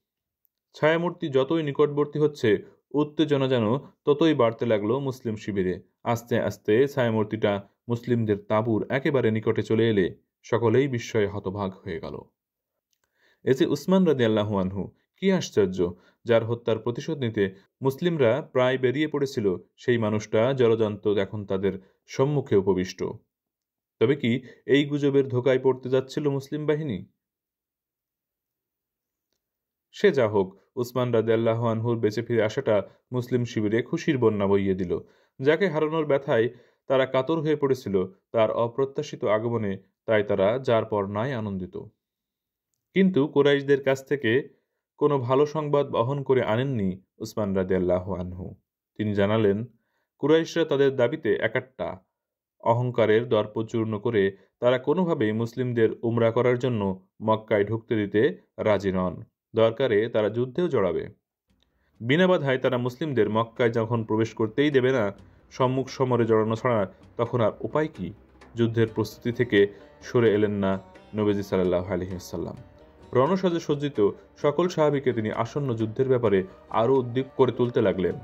ছায়ামূর্তি যতই নিকটবর্তী হচ্ছে, উত্তেজনা যেন ততই বাড়তে লাগলো মুসলিম শিবিরে। আস্তে আস্তে ছায়ামূর্তিটা মুসলিমদের তাঁবুর একেবারে নিকটে চলে এলে সকলেই বিস্ময়ে হতবাক হয়ে গেল। এ যে উসমান রাদিয়াল্লাহু আনহু! কি আশ্চর্য! যার হত্যার প্রতিশোধ নিতে মুসলিমরা প্রায় বেরিয়ে পড়েছিল, সেই মানুষটা জলজান্ত এখন তাদের সম্মুখে উপবিষ্ট। তবে কি এই গুজবের ধোঁকায় পড়তে যাচ্ছিল মুসলিম বাহিনী? সে যা হোক, উসমান রাদিয়াল্লাহু আনহুর বেঁচে ফিরে আসাটা মুসলিম শিবিরে খুশির বন্যা বইয়ে দিল। যাকে হারানোর ব্যথায় তারা কাতর হয়ে পড়েছিল, তার অপ্রত্যাশিত আগমনে তাই তারা যার পর নাই আনন্দিত। কিন্তু কুরাইশদের কাছ থেকে কোনো ভালো সংবাদ বহন করে আনেননি উসমান রাদিয়াল্লাহু আনহু। তিনি জানালেন, কুরাইশরা তাদের দাবিতে একাট্টা। অহংকারের দর্প চূর্ণ করে তারা কোনোভাবেই মুসলিমদের উমরা করার জন্য মক্কায় ঢুকতে দিতে রাজি নন। দরকারে তারা যুদ্ধেও জড়াবে। বিনা বাধায় তারা মুসলিমদের মক্কায় যখন প্রবেশ করতেই দেবে না, সম্মুখ সমরে জড়ানো ছাড়া তখন আর উপায় কি? যুদ্ধের প্রস্তুতি থেকে সরে এলেন না নবীজি সাল্লাল্লাহু আলাইহি ওয়াসাল্লাম। রণসাজে সজ্জিত সকল সাহাবীকে তিনি আসন্ন যুদ্ধের ব্যাপারে আরও উদ্দীপ করে তুলতে লাগলেন।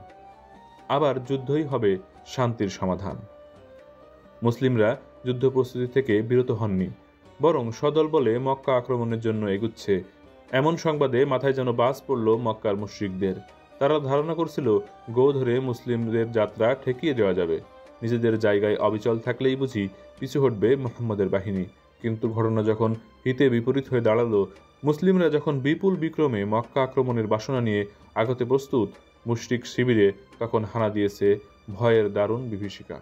আবার যুদ্ধই হবে শান্তির সমাধান। মুসলিমরা যুদ্ধ প্রস্তুতি থেকে বিরত হননি, বরং সদল বলে মক্কা আক্রমণের জন্য এগুচ্ছে। এমন সংবাদে মাথায় যেন বাজ পড়ল মক্কার মুশরিকদের। তারা ধারণা করছিল গো ধরে মুসলিমদের যাত্রা ঠেকিয়ে দেওয়া যাবে। নিজেদের জায়গায় অবিচল থাকলেই বুঝি পিছু হটবে মুহাম্মদের বাহিনী। কিন্তু ঘটনা যখন হিতে বিপরীত হয়ে দাঁড়ালো, মুসলিমরা যখন বিপুল বিক্রমে মক্কা আক্রমণের বাসনা নিয়ে আগতে প্রস্তুত, মুশরিক শিবিরে তখন হানা দিয়েছে ভয়ের দারুণ বিভীষিকা।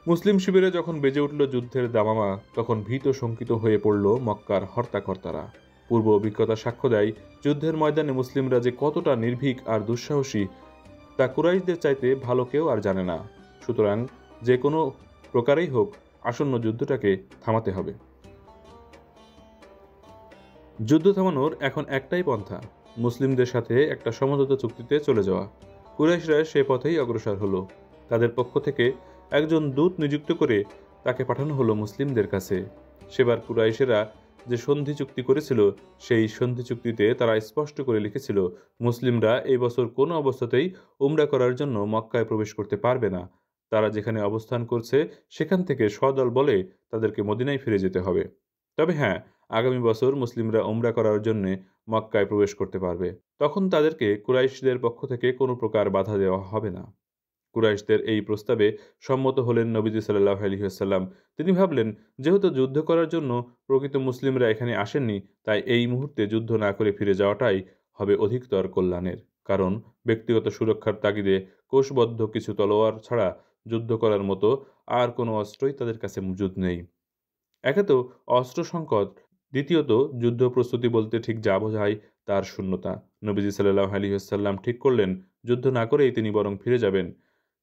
মুসলিম শিবিরে যখন বেজে উঠল যুদ্ধের দামামা, তখন ভীত শঙ্কিত হয়ে পড়ল মক্কার হর্তাকর্তারা। পূর্ব অভিজ্ঞতা সাক্ষ্য দেয়, যুদ্ধের ময়দানে মুসলিমরা যে কতটা নির্ভীক আর দুঃসাহসী তা কুরাইশদের চাইতে ভালো কেউ আর জানে না। সুতরাং যে কোনো প্রকারেই হোক আসন্ন যুদ্ধটাকে থামাতে হবে। যুদ্ধ থামানোর এখন একটাই পন্থা, মুসলিমদের সাথে একটা সমঝোতা চুক্তিতে চলে যাওয়া। কুরাইশরা সে পথেই অগ্রসর হলো। তাদের পক্ষ থেকে একজন দূত নিযুক্ত করে তাকে পাঠানো হলো মুসলিমদের কাছে। সেবার কুরাইশেরা যে সন্ধি চুক্তি করেছিল, সেই সন্ধি চুক্তিতে তারা স্পষ্ট করে লিখেছিল, মুসলিমরা এই বছর কোনো অবস্থাতেই উমরা করার জন্য মক্কায় প্রবেশ করতে পারবে না। তারা যেখানে অবস্থান করছে সেখান থেকে সদল বলে তাদেরকে মদিনায় ফিরে যেতে হবে। তবে হ্যাঁ, আগামী বছর মুসলিমরা উমরা করার জন্য মক্কায় প্রবেশ করতে পারবে। তখন তাদেরকে কুরাইশদের পক্ষ থেকে কোনো প্রকার বাধা দেওয়া হবে না। কুরাইশদের এই প্রস্তাবে সম্মত হলেন নবীজি সাল্লাল্লাহু আলাইহি ওয়াসাল্লাম। তিনি ভাবলেন, যেহেতু যুদ্ধ করার জন্য প্রকৃত মুসলিমরা এখানে আসেননি, তাই এই মুহূর্তে যুদ্ধ না করে ফিরে যাওয়াটাই হবে অধিকতর কল্যাণের। কারণ ব্যক্তিগত সুরক্ষার তাগিদে কোষবদ্ধ কিছু তলোয়ার ছাড়া যুদ্ধ করার মতো আর কোনো অস্ত্রই তাদের কাছে মজুদ নেই। একে তো অস্ত্র সংকট, দ্বিতীয়ত যুদ্ধ প্রস্তুতি বলতে ঠিক যা বোঝায় তার শূন্যতা। নবীজি সাল্লাল্লাহু আলাইহি ওয়াসাল্লাম ঠিক করলেন, যুদ্ধ না করেই তিনি বরং ফিরে যাবেন।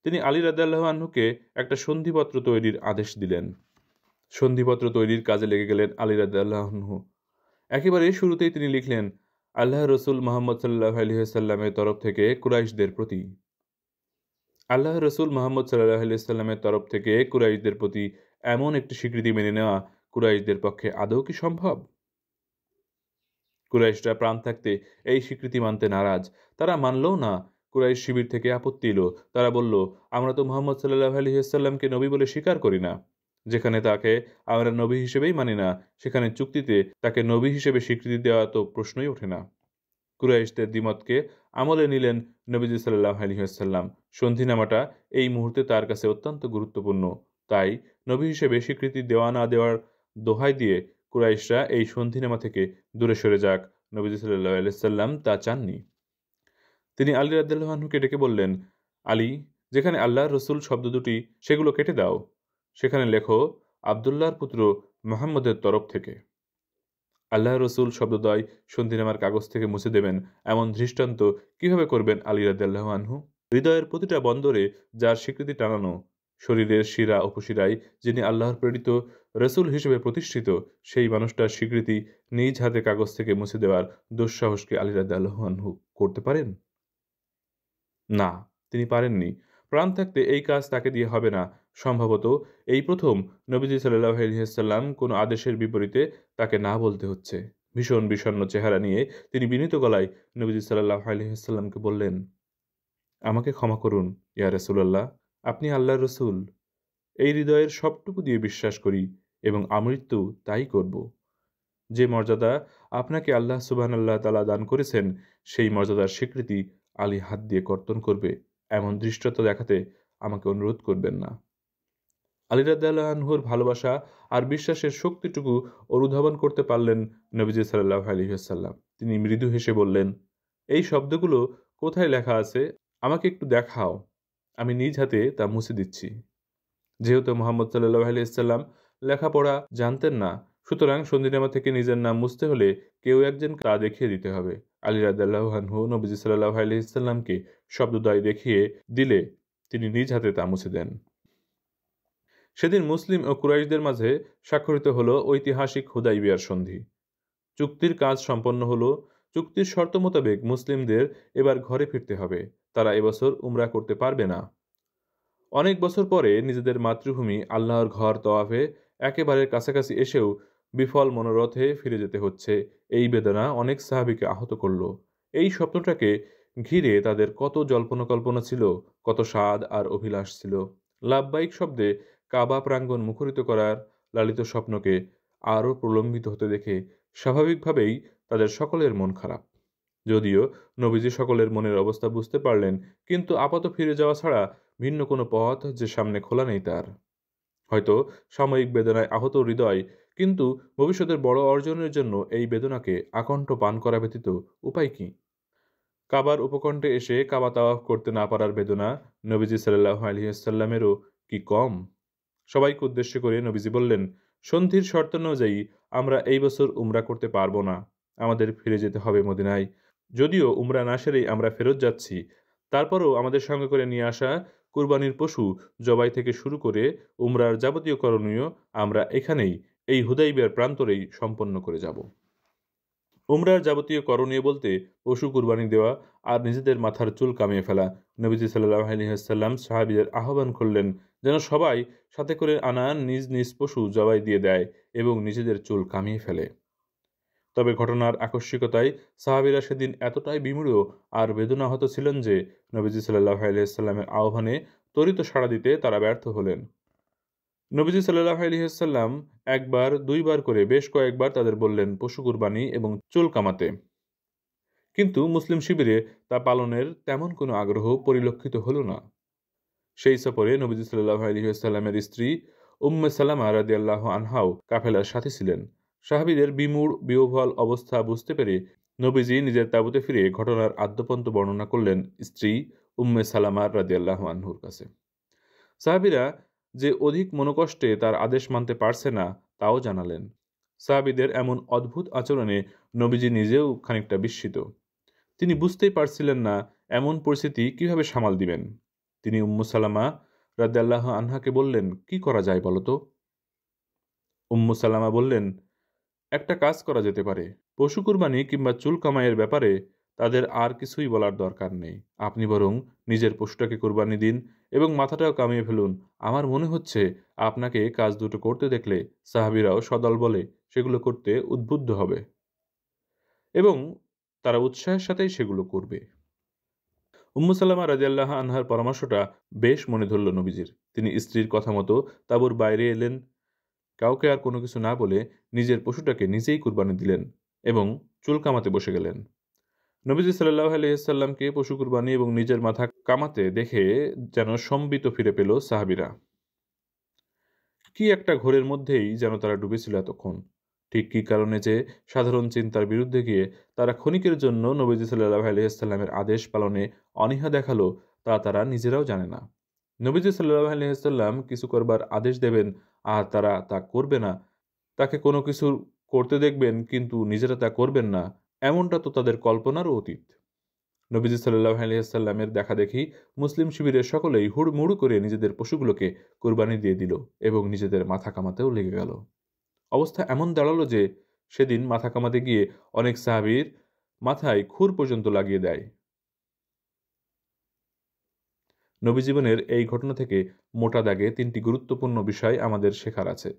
তিনি আলী রাদিয়াল্লাহু আনহুকে একটা সন্ধিপত্র তৈরির আদেশ দিলেন। সন্ধিপত্র তৈরির কাজে লেগে গেলেন আলী রাদিয়াল্লাহু আনহু। একেবারে শুরুতেই তিনি লিখলেন, আল্লাহর রাসূল মুহাম্মদ সাল্লাল্লাহু আলাইহি ওয়াসাল্লামের তরফ থেকে কুরাইশদের প্রতি। আল্লাহর রাসূল মুহাম্মদ সাল্লাল্লাহু আলাইহি ওয়াসাল্লামের তরফ থেকে কুরাইশদের প্রতি এমন একটি স্বীকৃতি মেনে নেওয়া কুরাইশদের পক্ষে আদৌ কি সম্ভব? কুরাইশরা প্রাণ থাকতে এই স্বীকৃতি মানতে নারাজ। তারা মানলও না। কুরাইশ শিবির থেকে আপত্তি এলো। তারা বলল, আমরা তো মুহাম্মদ সাল্লাল্লাহু আলাইহি ওয়াসাল্লামকে নবী বলে স্বীকার করি না। যেখানে তাকে আমরা নবী হিসেবেই মানি না, সেখানে চুক্তিতে তাকে নবী হিসেবে স্বীকৃতি দেওয়া তো প্রশ্নই ওঠে না। কুরাইশদের দ্বিমতকে আমলে নিলেন নবীজি সাল্লাল্লাহু আলাইহি ওয়াসাল্লাম। সন্ধিনামাটা এই মুহূর্তে তার কাছে অত্যন্ত গুরুত্বপূর্ণ। তাই নবী হিসেবে স্বীকৃতি দেওয়া না দেওয়ার দোহাই দিয়ে কুরাইশরা এই সন্ধিনামা থেকে দূরে সরে যাক, নবীজি সাল্লাল্লাহু আলাইহি ওয়াসাল্লাম তা চাননি। তিনি আলী রাদিয়াল্লাহু আনহুকে ডেকে বললেন, আলী, যেখানে আল্লাহর রসুল শব্দ দুটি সেগুলো কেটে দাও। সেখানে লেখো, আব্দুল্লাহর পুত্র মুহাম্মদের তরফ থেকে। আল্লাহর রসুল শব্দদ্বয় সন্ধিনামার কাগজ থেকে মুছে দেবেন, এমন দৃষ্টান্ত কিভাবে করবেন আলী রাদিয়াল্লাহু আনহু? হৃদয়ের প্রতিটা বন্দরে যার স্বীকৃতি টানানো, শরীরের শিরা উপশিরায় যিনি আল্লাহর প্রেরিত রসুল হিসেবে প্রতিষ্ঠিত, সেই মানুষটার স্বীকৃতি নিজ হাতে কাগজ থেকে মুছে দেওয়ার দুঃসাহসকে আলী রাদিয়াল্লাহু আনহু করতে পারেন? না, তিনি পারেননি। প্রাণ থাকতে এই কাজ তাকে দিয়ে হবে না। সম্ভবত এই প্রথম নবীজি সাল্লাল্লাহু আলাইহি ওয়াসাল্লাম কোনো আদেশের বিপরীতে তাকে না বলতে হচ্ছে। ভীষণ বিষণ্ণ চেহারা নিয়ে তিনি বিনীত গলায় নবীজি সাল্লাল্লাহু আলাইহি ওয়াসাল্লামকে বললেন, আমাকে ক্ষমা করুন, ইয়া রাসূলুল্লাহ। আপনি আল্লাহর রসূল। এই হৃদয়ের সবটুকু দিয়ে বিশ্বাস করি এবং আমৃত্যু তাই করব। যে মর্যাদা আপনাকে আল্লাহ সুবহানাল্লাহ তাআলা দান করেছেন, সেই মর্যাদার স্বীকৃতি আলী হাত দিয়ে কর্তন করবে, এমন দৃষ্টতা দেখাতে আমাকে অনুরোধ করবেন না। আলী রাদিয়াল্লাহু আনহুর ভালোবাসা আর বিশ্বাসের শক্তিটুকু অনুধাবন করতে পারলেন নবীজি সাল্লাল্লাহু আলাইহি ওয়াসাল্লাম। তিনি মৃদু হেসে বললেন, এই শব্দগুলো কোথায় লেখা আছে আমাকে একটু দেখাও, আমি নিজ হাতে তা মুছে দিচ্ছি। যেহেতু মুহাম্মদ সাল্লাল্লাহু আলাইহি ওয়াসাল্লাম লেখাপড়া জানতেন না, সুতরাং সন্ধিনামা থেকে নিজের নাম মুছতে হলে কেউ একজন তা দেখিয়ে দিতে হবে। আলী রাদিয়াল্লাহু আনহু নবীজি সাল্লাল্লাহু আলাইহি ওয়াসাল্লামকে শব্দদ্বয় দেখিয়ে দিলে তিনি নিজ হাতে তা মুছে দেন। সেদিন মুসলিম ও কুরাইশদের মাঝে স্বাক্ষরিত হলো ঐতিহাসিক হুদাইবিয়ার সন্ধি। চুক্তির কাজ সম্পন্ন হলো। চুক্তির শর্ত মোতাবেক মুসলিমদের এবার ঘরে ফিরতে হবে। তারা এবছর উমরা করতে পারবে না। অনেক বছর পরে নিজেদের মাতৃভূমি আল্লাহর ঘর তওয়াফে একেবারে কাছাকাছি এসেও বিফল মনোরথে ফিরে যেতে হচ্ছে, এই বেদনা অনেক সাহাবীকে আহত করল। এই স্বপ্নটাকে ঘিরে তাদের কত জল্পনা কল্পনা ছিল, কত স্বাদ আর অভিলাষ ছিল। লাববাইক শব্দে কাবা প্রাঙ্গণ মুখরিত করার লালিত স্বপ্নকে আরও প্রলম্বিত হতে দেখে স্বাভাবিকভাবেই তাদের সকলের মন খারাপ। যদিও নবীজি সকলের মনের অবস্থা বুঝতে পারলেন, কিন্তু আপাত ফিরে যাওয়া ছাড়া ভিন্ন কোনো পথ যে সামনে খোলা নেই তার। হয়তো সাময়িক বেদনায় আহত হৃদয়, কিন্তু ভবিষ্যতের বড় অর্জনের জন্য এই বেদনাকে আকণ্ঠ পান করা ব্যতীত উপায় কি? কাবার উপকণ্ঠে এসে কাবা তাওয়াফ করতে না পারার বেদনা নবীজি সাল্লাল্লাহু আলাইহি ওয়াসাল্লামেরও কি কম? সবাইকে উদ্দেশ্য করে নবীজি বললেন, সন্ধির শর্ত অনুযায়ী আমরা এই বছর উমরা করতে পারবো না। আমাদের ফিরে যেতে হবে মদিনায়। যদিও উমরা না সেরেই আমরা ফেরত যাচ্ছি, তারপরও আমাদের সঙ্গে করে নিয়ে আসা কুরবানির পশু জবাই থেকে শুরু করে উমরার যাবতীয় করণীয় আমরা এখানেই, এই হুদাইবিয়ার প্রান্তরেই সম্পন্ন করে যাব। উমরার যাবতীয় করণীয় বলতে পশু কুরবানি দেওয়া আর নিজেদের মাথার চুল কামিয়ে ফেলা। নবীজি সাল্লাল্লাহু আলাইহি ওয়াসাল্লাম সাহাবীদের আহ্বান করলেন যেন সবাই সাথে করে আনা নিজ নিজ পশু জবাই দিয়ে দেয় এবং নিজেদের চুল কামিয়ে ফেলে। তবে ঘটনার আকস্মিকতায় সাহাবীরা সেদিন এতটাই বিমূঢ় আর বেদনাহত ছিলেন যে নবীজি সাল্লাল্লাহু আলাইহি ওয়াসাল্লামের আহ্বানে ত্বরিত সাড়া দিতে তারা ব্যর্থ হলেন। নবীজি সাল্লাল্লাহু আলাইহি ওয়াসাল্লাম একবার দুইবার করে বেশ কয়েকবার তাদের বললেন পশু কুরবানি এবং চুল কামাতে, কিন্তু মুসলিম শিবিরে তা পালনের তেমন কোনো আগ্রহ পরিলক্ষিত হল না। সেই সফরে নবীজি সাল্লাল্লাহু আলাইহি ওয়াসাল্লামের স্ত্রী উম্মে সালামা রাদিয়াল্লাহু আনহাও কাফেলার সাথে ছিলেন। সাহাবীদের বিমূঢ় বিহ্বল অবস্থা বুঝতে পেরে নবীজি নিজের তাঁবুতে ফিরে ঘটনার আদ্যোপান্ত বর্ণনা করলেন স্ত্রী উম্মে সালামা রাদিয়াল্লাহু আনহুর কাছে। সাহাবীরা যে অধিক মনোকষ্টে তার আদেশ মানতে পারছে না তাও জানালেন। সাহাবীদের এমন অদ্ভুত আচরণে নবীজি নিজেও খানিকটা বিস্মিত। তিনি বুঝতেই পারছিলেন না এমন পরিস্থিতি কিভাবে সামাল দিবেন। তিনি উম্মু সালামা রাদিয়াল্লাহু আনহাকে বললেন, কি করা যায় বলো তো? উম্মু সালামা বললেন, একটা কাজ করা যেতে পারে। পশু কুরবানি কিংবা চুল কামাইয়ের ব্যাপারে তাদের আর কিছুই বলার দরকার নেই। আপনি বরং নিজের পশুটাকে কুরবানি দিন এবং মাথাটাও কামিয়ে ফেলুন। আমার মনে হচ্ছে আপনাকে কাজ দুটো করতে দেখলে সাহাবীরাও সদল বলে সেগুলো করতে উদ্বুদ্ধ হবে এবং তারা উৎসাহের সাথেই সেগুলো করবে। উম্মু সালামা রাদিয়াল্লাহু আনহার পরামর্শটা বেশ মনে ধরল নবীজির। তিনি স্ত্রীর কথা মতো তাঁবুর বাইরে এলেন, কাউকে আর কোনো কিছু না বলে নিজের পশুটাকে নিজেই কুরবানি দিলেন এবং চুল কামাতে বসে গেলেন। নবীজি সাল্লাল্লাহু আলাইহি ওয়াসাল্লামকে পশু কুরবানি এবং নিজের মাথা কামাতে দেখে যেন সম্বিত ফিরে পেল সাহাবীরা। কি একটা ঘোরের মধ্যেই যেন তারা ডুবেছিল এতক্ষণ। ঠিক কী কারণে যে সাধারণ চিন্তার বিরুদ্ধে গিয়ে তারা ক্ষণিকের জন্য নবীজি সাল্লাল্লাহু আলাইহি ওয়াসাল্লামের আদেশ পালনে অনীহা দেখালো তা তারা নিজেরাও জানে না। নবীজি সাল্লাল্লাহু আলাইহি ওয়াসাল্লাম কিছু করবার আদেশ দেবেন আর তারা তা করবে না, তাকে কোনো কিছু করতে দেখবেন কিন্তু নিজেরা তা করবেন না, এমনটা তো তাদের কল্পনারও অতীত। নবীজি সাল্লাল্লাহু আলাইহি ওয়াসাল্লামের দেখাদেখি মুসলিম শিবিরের সকলেই হুড়মুড় করে নিজেদের পশুগুলোকে কুরবানি দিয়ে দিল এবং নিজেদের মাথা কামাতেও লেগে গেল। অবস্থা এমন দাঁড়ালো যে সেদিন মাথা কামাতে গিয়ে অনেক সাহাবীর মাথায় খুর পর্যন্ত লাগিয়ে দেয়। নবী জীবনের এই ঘটনা থেকে মোটা দাগে ৩টি গুরুত্বপূর্ণ বিষয় আমাদের শেখার আছে।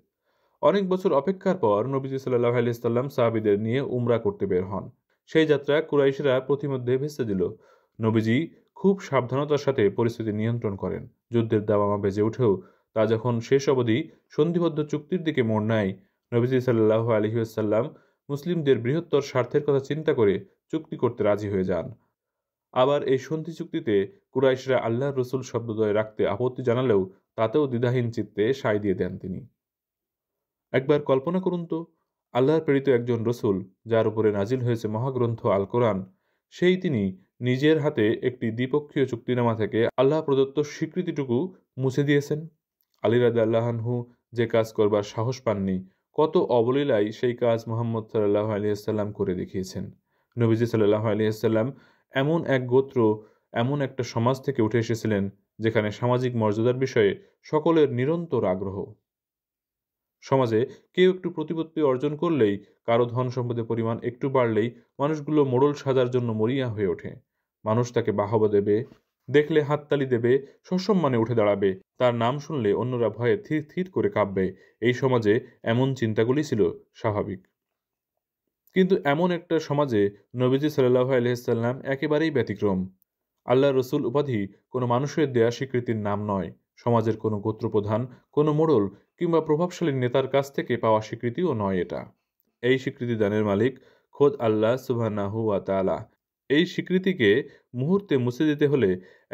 অনেক বছর অপেক্ষার পর নবীজি সাল্লাল্লাহু আলাইহি ওয়াসাল্লাম সাহাবীদের নিয়ে উমরা করতে বের হন। সেই যাত্রা কুরাইশরা প্রতিমধ্যে ভেস্তে দিল। নবীজি খুব সাবধানতার সাথে পরিস্থিতি নিয়ন্ত্রণ করেন। যুদ্ধের দামামা বেজে উঠেও তা যখন শেষ অবধি সন্ধিবদ্ধ চুক্তির দিকে মোড় নেয়, নবীজি সাল্লাল্লাহু আলাইহি ওয়াসাল্লাম মুসলিমদের বৃহত্তর স্বার্থের কথা চিন্তা করে চুক্তি করতে রাজি হয়ে যান। আবার এই সন্ধি চুক্তিতে কুরাইশরা আল্লাহর রসুল শব্দদ্বয় রাখতে আপত্তি জানালেও তাতেও দ্বিধাহীন চিত্তে সায় দিয়ে দেন তিনি। একবার কল্পনা করুন তো, আল্লাহর প্রেরিত একজন রসুল যার উপরে নাজিল হয়েছে মহাগ্রন্থ আল কোরআন, সেই তিনি নিজের হাতে একটি দ্বিপক্ষীয় চুক্তিনামা থেকে আল্লাহ প্রদত্ত স্বীকৃতিটুকু মুছে দিয়েছেন। আলী রাদিয়াল্লাহু আনহু যে কাজ করবার সাহস পাননি, কত অবলীলায় সেই কাজ মুহাম্মদ সাল্লাল্লাহু আলাইহি ওয়াসাল্লাম করে দেখিয়েছেন। নবীজি সাল্লাল্লাহু আলাইহি ওয়াসাল্লাম এমন এক গোত্র, এমন একটা সমাজ থেকে উঠে এসেছিলেন যেখানে সামাজিক মর্যাদার বিষয়ে সকলের নিরন্তর আগ্রহ। সমাজে কেউ একটু প্রতিপত্তি অর্জন করলেই, কারো ধন সম্পদের পরিমাণ একটু বাড়লেই মানুষগুলো মোড়ল সাজার জন্য মরিয়া হয়ে ওঠে। মানুষ তাকে বাহবা দেবে, দেখলে হাততালি দেবে, সসম্মানে উঠে দাঁড়াবে, তার নাম শুনলে অন্যরা ভয়ে থির থির করে কাঁপবে। এই সমাজে এমন চিন্তাগুলি ছিল স্বাভাবিক। কিন্তু এমন একটা সমাজে নবীজি সাল্লাল্লাহু আলাইহি ওয়াসাল্লাম একেবারেই ব্যতিক্রম। আল্লাহর রসুল উপাধি কোনো মানুষের দেয়া স্বীকৃতির নাম নয়, সমাজের কোনো গোত্রপ্রধান, কোনো মোড়ল কিংবা প্রভাবশালী নেতার কাছ থেকে পাওয়া স্বীকৃতিও নয় এটা। এই স্বীকৃতি দানের মালিক খোদ আল্লাহ সুবহানাহু ওয়া তাআলা। এই স্বীকৃতিকে মুহূর্তে মুছে দিতে হলে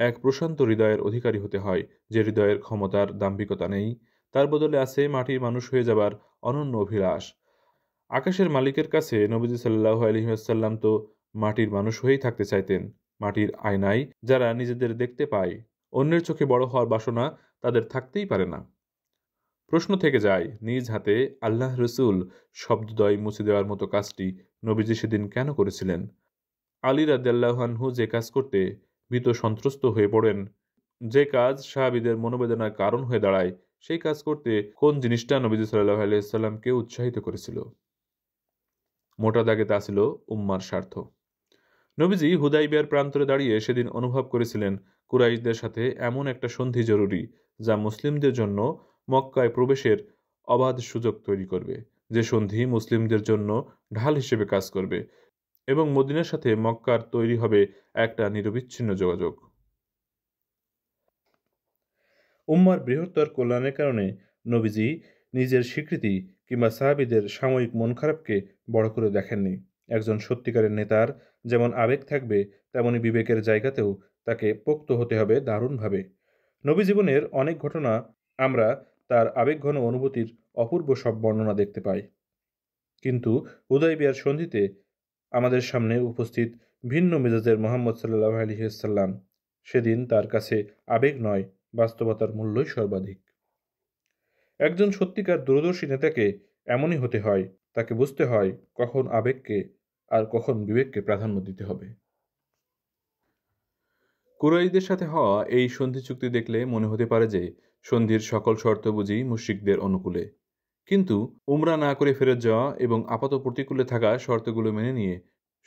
এক প্রশান্ত হৃদয়ের অধিকারী হতে হয়, যে হৃদয়ের ক্ষমতার দাম্ভিকতা নেই, তার বদলে আছে মাটির মানুষ হয়ে যাবার অনন্য অভিলাষ। আকাশের মালিকের কাছে নবীজি সাল্লাল্লাহু আলাইহি ওয়াসাল্লাম তো মাটির মানুষ হয়েই থাকতে চাইতেন। মাটির আয়নায় যারা নিজেদের দেখতে পায়, অন্যের চোখে বড় হওয়ার বাসনা তাদের থাকতেই পারে না। প্রশ্ন থেকে যায়, নিজ হাতে আল্লাহ রসুল শব্দদ্বয় মুছে দেওয়ার মতো কাজটি নবীজি সেদিন কেন করেছিলেন? আলী রাদিয়াল্লাহু আনহু যে কাজ করতে ভীত সন্ত্রস্ত হয়ে পড়েন, যে কাজ সাহাবীদের মনোবেদনার কারণ হয়ে দাঁড়ায়, সেই কাজ করতে কোন জিনিসটা নবীজি সাল্লাল্লাহু আলাইহি ওয়াসাল্লামকে উৎসাহিত করেছিল? মোটা দাগে তা ছিল উম্মার স্বার্থ। নবীজি হুদাইবিয়ার প্রান্তরে দাঁড়িয়ে সেদিন অনুভব করেছিলেন কুরাইশদের সাথে এমন একটা সন্ধি জরুরি, যা মুসলিমদের জন্য মক্কায় প্রবেশের অবাধ সুযোগ তৈরি করবে, যে সন্ধি মুসলিমদের জন্য ঢাল হিসেবে কাজ করবে এবং মদিনার সাথে মক্কার তৈরি হবে একটা নিরবিচ্ছিন্ন যোগাযোগ। উম্মার বৃহত্তর কল্যাণের কারণে নবীজি নিজের স্বীকৃতি কিংবা সাহাবীদের সাময়িক মন খারাপকে বড় করে দেখেননি। একজন সত্যিকারের নেতার যেমন আবেগ থাকবে, তেমনি বিবেকের জায়গাতেও তাকে পোক্ত হতে হবে দারুণভাবে। নবী জীবনের অনেক ঘটনা আমরা তার আবেগঘন অনুভূতির অপূর্ব সব বর্ণনা দেখতে পাই। কিন্তু হুদাইবিয়ার সন্ধিতে আমাদের সামনে উপস্থিত ভিন্ন মেজাজের মুহাম্মদ সাল্লাল্লাহু আলাইহি ওয়াসাল্লাম, সেদিন তার কাছে আবেগ নয়, বাস্তবতার মূল্যই সর্বাধিক। একজন সত্যিকার দূরদর্শী নেতাকে এমনই হতে হয়, তাকে বুঝতে হয় কখন আবেগকে আর কখন বিবেককে প্রাধান্য দিতে হবে। কুরাইশদের সাথে হওয়া এই সন্ধি চুক্তি দেখলে মনে হতে পারে যে সন্ধির সকল শর্ত বুঝি মুশরিকদের অনুকূলে। কিন্তু উমরা না করে ফেরত যাওয়া এবং আপাত প্রতিকূলে থাকা শর্তগুলো মেনে নিয়ে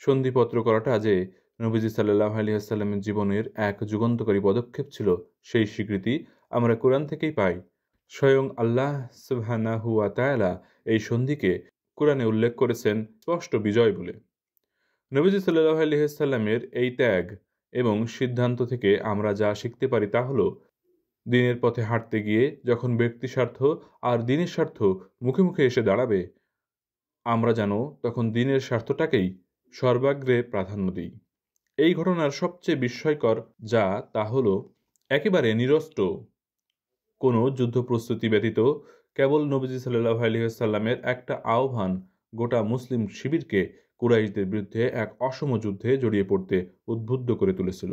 সন্ধিপত্র করাটা যে নবীজি সাল্লাল্লাহু আলাইহি ওয়াসাল্লামের জীবনের এক যুগান্তকারী পদক্ষেপ ছিল, সেই স্বীকৃতি আমরা কোরআন থেকেই পাই। স্বয়ং আল্লাহ সুবহানাহু ওয়া তাআলা এই সন্ধিকে কোরআনে উল্লেখ করেছেন স্পষ্ট বিজয় বলে। নবীজি সাল্লাল্লাহু আলাইহি ওয়াসাল্লামের এই ত্যাগ এবং সিদ্ধান্ত থেকে আমরা যা শিখতে পারি তা হলো, দিনের পথে হাঁটতে গিয়ে যখন ব্যক্তি স্বার্থ আর দিনের স্বার্থ মুখে মুখে এসে দাঁড়াবে, আমরা যেন তখন দিনের স্বার্থটাকেই সর্বাগ্রে প্রাধান্য দিই। এই ঘটনার সবচেয়ে বিস্ময়কর যা তা হলো, একেবারে নিরস্ত্র কোনো যুদ্ধ প্রস্তুতি ব্যতীত কেবল নবীজি সাল্লাল্লাহু আলাইহি ওয়াসাল্লামের একটা আহ্বান গোটা মুসলিম শিবিরকে কুরাইশদের বিরুদ্ধে এক অসম যুদ্ধে জড়িয়ে পড়তে উদ্বুদ্ধ করে তুলেছিল।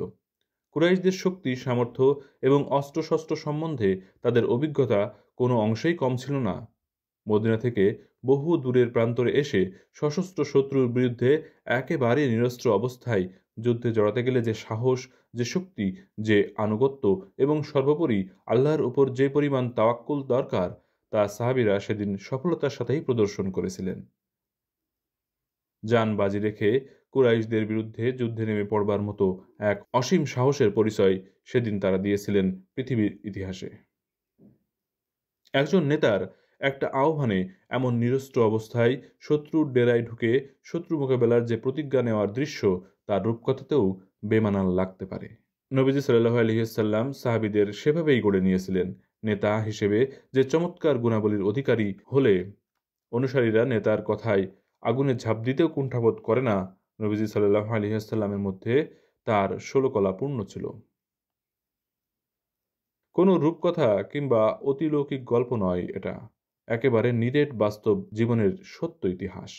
কুরাইশদের শক্তি, সামর্থ্য এবং অস্ত্রশস্ত্র সম্বন্ধে তাদের অভিজ্ঞতা কোনো অংশেই কম ছিল না। মদিনা থেকে বহু দূরের প্রান্তরে এসে সশস্ত্র শত্রুর বিরুদ্ধে একেবারে নিরস্ত্র অবস্থায় যুদ্ধে জড়াতে গেলে যে সাহস, যে শক্তি, যে আনুগত্য এবং সর্বোপরি আল্লাহর উপর যে পরিমাণ তাওয়াক্কুল দরকার, তা সাহাবীরা সেদিন সফলতার সাথেই প্রদর্শন করেছিলেন। জান বাজি রেখে কুরাইশদের বিরুদ্ধে যুদ্ধে নেমে পড়বার মতো এক অসীম সাহসের পরিচয় সেদিন তারা দিয়েছিলেন পৃথিবীর ইতিহাসে। একজন নেতার একটা আহ্বানে এমন নিরস্ত্র অবস্থায় শত্রুর ডেরায় ঢুকে শত্রু মোকাবেলার যে প্রতিজ্ঞা নেওয়ার দৃশ্য, তার রূপকথাতেও বেমানান লাগতে পারে। নবীজি সাল্লাল্লাহু আলাইহি ওয়াসাল্লাম সাহাবীদের সেভাবেই গড়ে নিয়েছিলেন। নেতা হিসেবে যে চমৎকার গুণাবলীর অধিকারী হলে অনুসারীরা নেতার কথায় আগুনে ঝাঁপ দিতেও কুণ্ঠাবোধ করে না, নবীজি সাল্লাল্লাহু আলাইহি ওয়াসাল্লামের মধ্যে তার ষোলকলা পূর্ণ ছিল। কোনো রূপকথা কিংবা অতিলৌকিক গল্প নয় এটা, একেবারে নিরেট বাস্তব জীবনের সত্য ইতিহাস।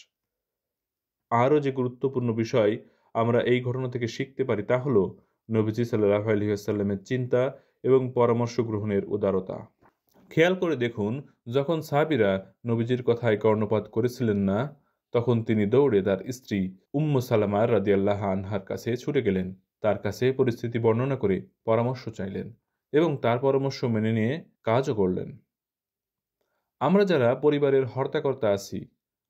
আরও যে গুরুত্বপূর্ণ বিষয় আমরা এই ঘটনা থেকে শিখতে পারি তা হলো নবীজি সাল্লাল্লাহু আলাইহি ওয়াসাল্লামের চিন্তা এবং পরামর্শ গ্রহণের উদারতা। খেয়াল করে দেখুন, যখন সাহাবীরা নবীজির কথায় কর্ণপাত করেছিলেন না, তখন তিনি দৌড়ে তার স্ত্রী উম্মু সালামা রাদিয়াল্লাহু আনহার কাছে ছুটে গেলেন। তার কাছে পরিস্থিতি বর্ণনা করে পরামর্শ চাইলেন এবং তার পরামর্শ মেনে নিয়ে কাজও করলেন। আমরা যারা পরিবারের হর্তাকর্তা আছি,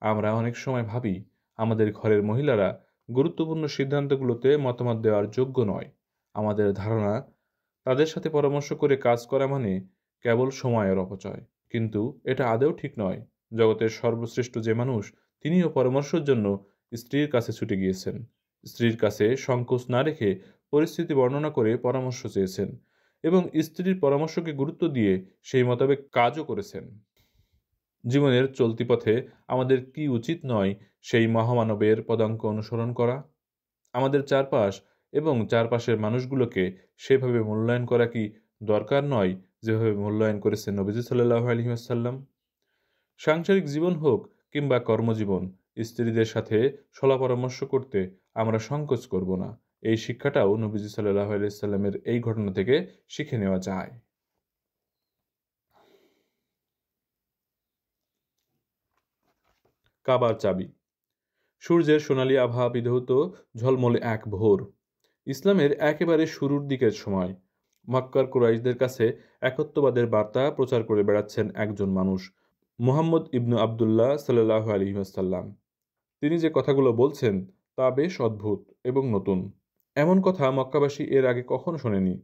আমরা অনেক সময় ভাবি আমাদের ঘরের মহিলারা গুরুত্বপূর্ণ সিদ্ধান্তগুলোতে মতামত দেওয়ার যোগ্য নয়। আমাদের ধারণা, তাদের সাথে পরামর্শ করে কাজ করা মানে কেবল সময়ের অপচয়। কিন্তু এটা আদৌ ঠিক নয়। জগতের সর্বশ্রেষ্ঠ যে মানুষ, তিনিও পরামর্শের জন্য স্ত্রীর কাছে ছুটে গিয়েছেন। স্ত্রীর কাছে সংকোচ না রেখে পরিস্থিতি বর্ণনা করে পরামর্শ চেয়েছেন এবং স্ত্রীর পরামর্শকে গুরুত্ব দিয়ে সেই মোতাবেক কাজও করেছেন। জীবনের চলতি পথে আমাদের কি উচিত নয় সেই মহামানবের পদাঙ্ক অনুসরণ করা? আমাদের চারপাশ এবং চারপাশের মানুষগুলোকে সেভাবে মূল্যায়ন করা কি দরকার নয় যেভাবে মূল্যায়ন করেছেন নবীজি সাল্লাল্লাহু আলাইহি ওয়াসাল্লাম? সাংসারিক জীবন হোক কিংবা কর্মজীবন, স্ত্রীদের সাথে সলা পরামর্শ করতে আমরা সংকোচ করব না। এই শিক্ষাটাও নবীজি সাল্লাল্লাহু আলাইহি ওয়াসাল্লামের এই ঘটনা থেকে শিখে নেওয়া যায়। কাবার চাবি। সূর্যের সোনালি আভা বিধৌত ঝলমলে এক ভোর। ইসলামের একেবারে শুরুর দিকের সময়। মক্কার কুরাইশদের কাছে একত্ববাদের বার্তা প্রচার করে বেড়াচ্ছেন একজন মানুষ, মুহাম্মদ ইবনু আবদুল্লাহ সাল্লাল্লাহু আলাইহি ওয়াসাল্লাম। তিনি যে কথাগুলো বলছেন তা বেশ অদ্ভুত এবং নতুন। এমন কথা মক্কাবাসী এর আগে কখনো শোনেনি।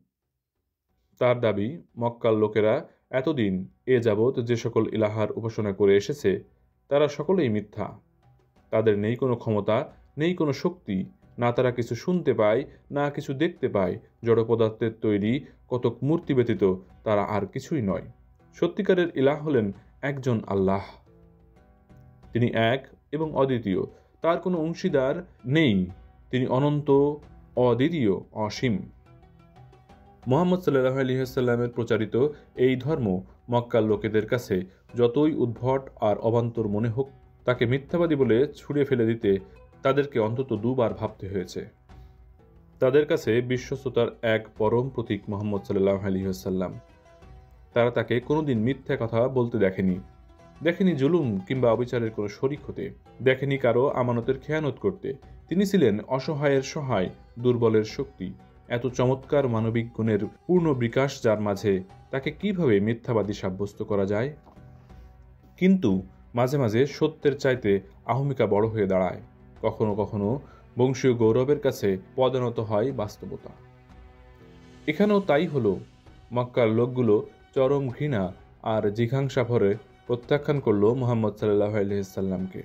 তার দাবি, মক্কার লোকেরা এতদিন এ যাবৎ যে সকল ইলাহার উপাসনা করে এসেছে তারা সকলেই মিথ্যা। তাদের নেই কোনো ক্ষমতা, নেই কোনো শক্তি, না তারা কিছু শুনতে পায়, না কিছু দেখতে পায়। জড় পদার্থের তৈরি কতক মূর্তি ব্যতীত তারা আর কিছুই নয়। সত্যিকারের ইলাহ হলেন একজন আল্লাহ। তিনি এক এবং অদ্বিতীয়, তার কোনো অংশীদার নেই। তিনি অনন্ত, অদ্বিতীয়, অসীম। মুহাম্মদ সাল্লাল্লাহু আলাইহি ওয়াসাল্লামের প্রচারিত এই ধর্ম মক্কার লোকেদের কাছে যতই উদ্ভট আর অবান্তর মনে হোক, তাকে মিথ্যাবাদী বলে ছুঁড়ে ফেলে দিতে তাদেরকে অন্তত দুবার ভাবতে হয়েছে। তাদের কাছে বিশ্বস্ততার এক পরম প্রতীক মুহাম্মদ সাল্লাল্লাহু আলাইহি ওয়াসাল্লাম। তারা তাকে কোনোদিন মিথ্যা কথা বলতে দেখেনি জুলুম কিংবা অবিচারের কোনো শরিক হতে, দেখেনি কারো আমানতের খেয়ানত করতে। তিনি ছিলেন অসহায়ের সহায়, দুর্বলের শক্তি। এত চমৎকার মানবিক গুণের পূর্ণ বিকাশ যার মাঝে, তাকে কিভাবে মিথ্যাবাদী সাব্যস্ত করা যায়? কিন্তু মাঝে মাঝে সত্যের চাইতে আহমিকা বড় হয়ে দাঁড়ায়। কখনো কখনো বংশীয় গৌরবের কাছে পদানত হয় বাস্তবতা। এখানেও তাই হলো। মক্কার লোকগুলো চরম ঘৃণা আর জিঘাংসা ভরে প্রত্যাখ্যান করল মুহাম্মদ সাল্লাল্লাহু আলাইহি ওয়াসাল্লামকে।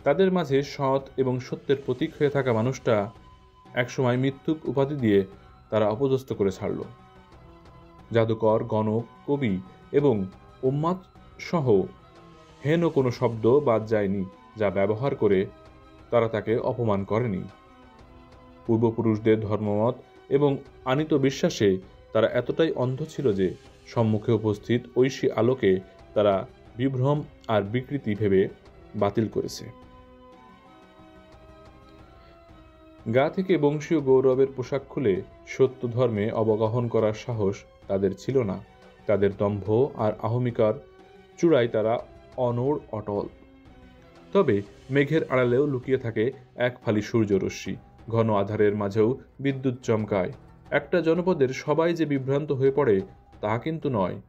তাদের মাঝে সৎ এবং সত্যের প্রতীক হয়ে থাকা মানুষটা একসময় মৃত্যুক উপাধি দিয়ে তারা অপদস্থ করে ছাড়ল। জাদুকর, গণক, কবি এবং উম্মাদ সহ হেন কোনো শব্দ বাদ যায়নি যা ব্যবহার করে তারা তাকে অপমান করেনি। পূর্বপুরুষদের ধর্মমত এবং আনীত বিশ্বাসে তারা এতটাই অন্ধ ছিল যে সম্মুখে উপস্থিত ঐশী আলোকে তারা বিভ্রম আর বিকৃতি ভেবে বাতিল করেছে। গা থেকে বংশীয় গৌরবের পোশাক খুলে সত্য ধর্মে অবগাহন করার সাহস তাদের ছিল না। তাদের দম্ভ আর আহমিকার চূড়ায় তারা অনড় অটল। তবে মেঘের আড়ালেও লুকিয়ে থাকে এক ফালি সূর্যরশ্মি। ঘন আধারের মাঝেও বিদ্যুৎ চমকায়। একটা জনপদের সবাই যে বিভ্রান্ত হয়ে পড়ে তা কিন্তু নয়।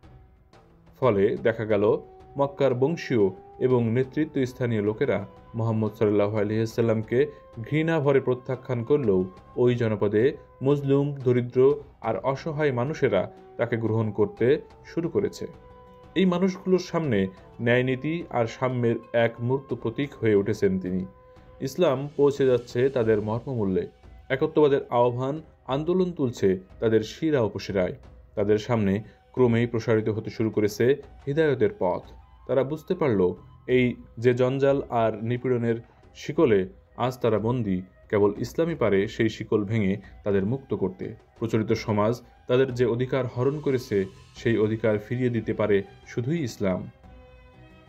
ফলে দেখা গেল মক্কার বংশীয় এবং নেতৃত্ব স্থানীয় লোকেরা মুহাম্মদ সাল্লাল্লাহু আলাইহি ওয়াসাল্লামকে ঘৃণা ভরে প্রত্যাখ্যান করলেও ওই জনপদে মজলুম, দরিদ্র আর অসহায় মানুষেরা তাকে গ্রহণ করতে শুরু করেছে। এই মানুষগুলোর সামনে ন্যায়নীতি আর সাম্যের এক মূর্ত প্রতীক হয়ে উঠেছেন তিনি। ইসলাম পৌঁছে যাচ্ছে তাদের মর্মমূল্যে। একত্ববাদের আহ্বান আন্দোলন তুলছে তাদের শিরা উপশিরায়। তাদের সামনে ক্রমেই প্রসারিত হতে শুরু করেছে হিদায়তের পথ। তারা বুঝতে পারল এই যে জঞ্জাল আর নিপীড়নের শিকলে আজ তারা বন্দী, কেবল ইসলামই পারে সেই শিকল ভেঙে তাদের মুক্ত করতে। প্রচলিত সমাজ তাদের যে অধিকার হরণ করেছে সেই অধিকার ফিরিয়ে দিতে পারে শুধুই ইসলাম।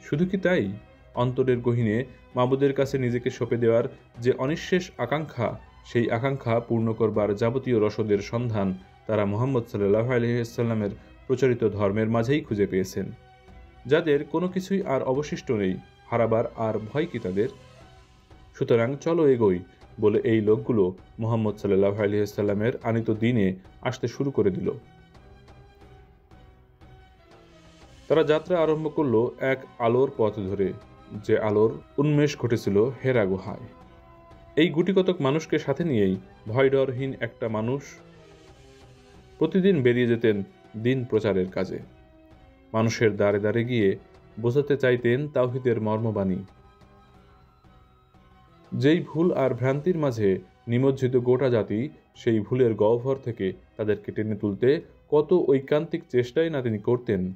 শুধু কি তাই, অন্তরের গহীনে মাবুদের কাছে নিজেকে সঁপে দেওয়ার যে অনিঃশেষ আকাঙ্ক্ষা, সেই আকাঙ্ক্ষা পূর্ণ করবার যাবতীয় রসদের সন্ধান তারা মুহাম্মদ সাল্লাল্লাহু আলাইহি ওয়াসাল্লামের প্রচারিত ধর্মের মাঝেই খুঁজে পেয়েছেন। যাদের কোনো কিছুই আর অবশিষ্ট নেই, হারাবার আর ভয় কি তাদের? সুতরাং চলো এগোই বলে এই লোকগুলো মুহাম্মদ সাল্লাল্লাহু আলাইহি ওয়াসাল্লামের আনিত দিনে আসতে শুরু করে দিল। তারা যাত্রা আরম্ভ করলো এক আলোর পথ ধরে, যে আলোর উন্মেষ ঘটেছিল হেরা গুহায়। এই গুটিকতক মানুষকে সাথে নিয়েই ভয়ডরহীন একটা মানুষ প্রতিদিন বেরিয়ে যেতেন দিন প্রচারের কাজে। মানুষের দ্বারে দ্বারে গিয়ে বোঝাতে চাইতেন তাওহীদের মর্মবাণী। যেই ভুল আর ভ্রান্তির মাঝে নিমজ্জিত গোটা জাতি, সেই ভুলের গহ্বর থেকে তাদেরকে টেনে তুলতে কত ঐকান্তিক চেষ্টাই না তিনি করতেন।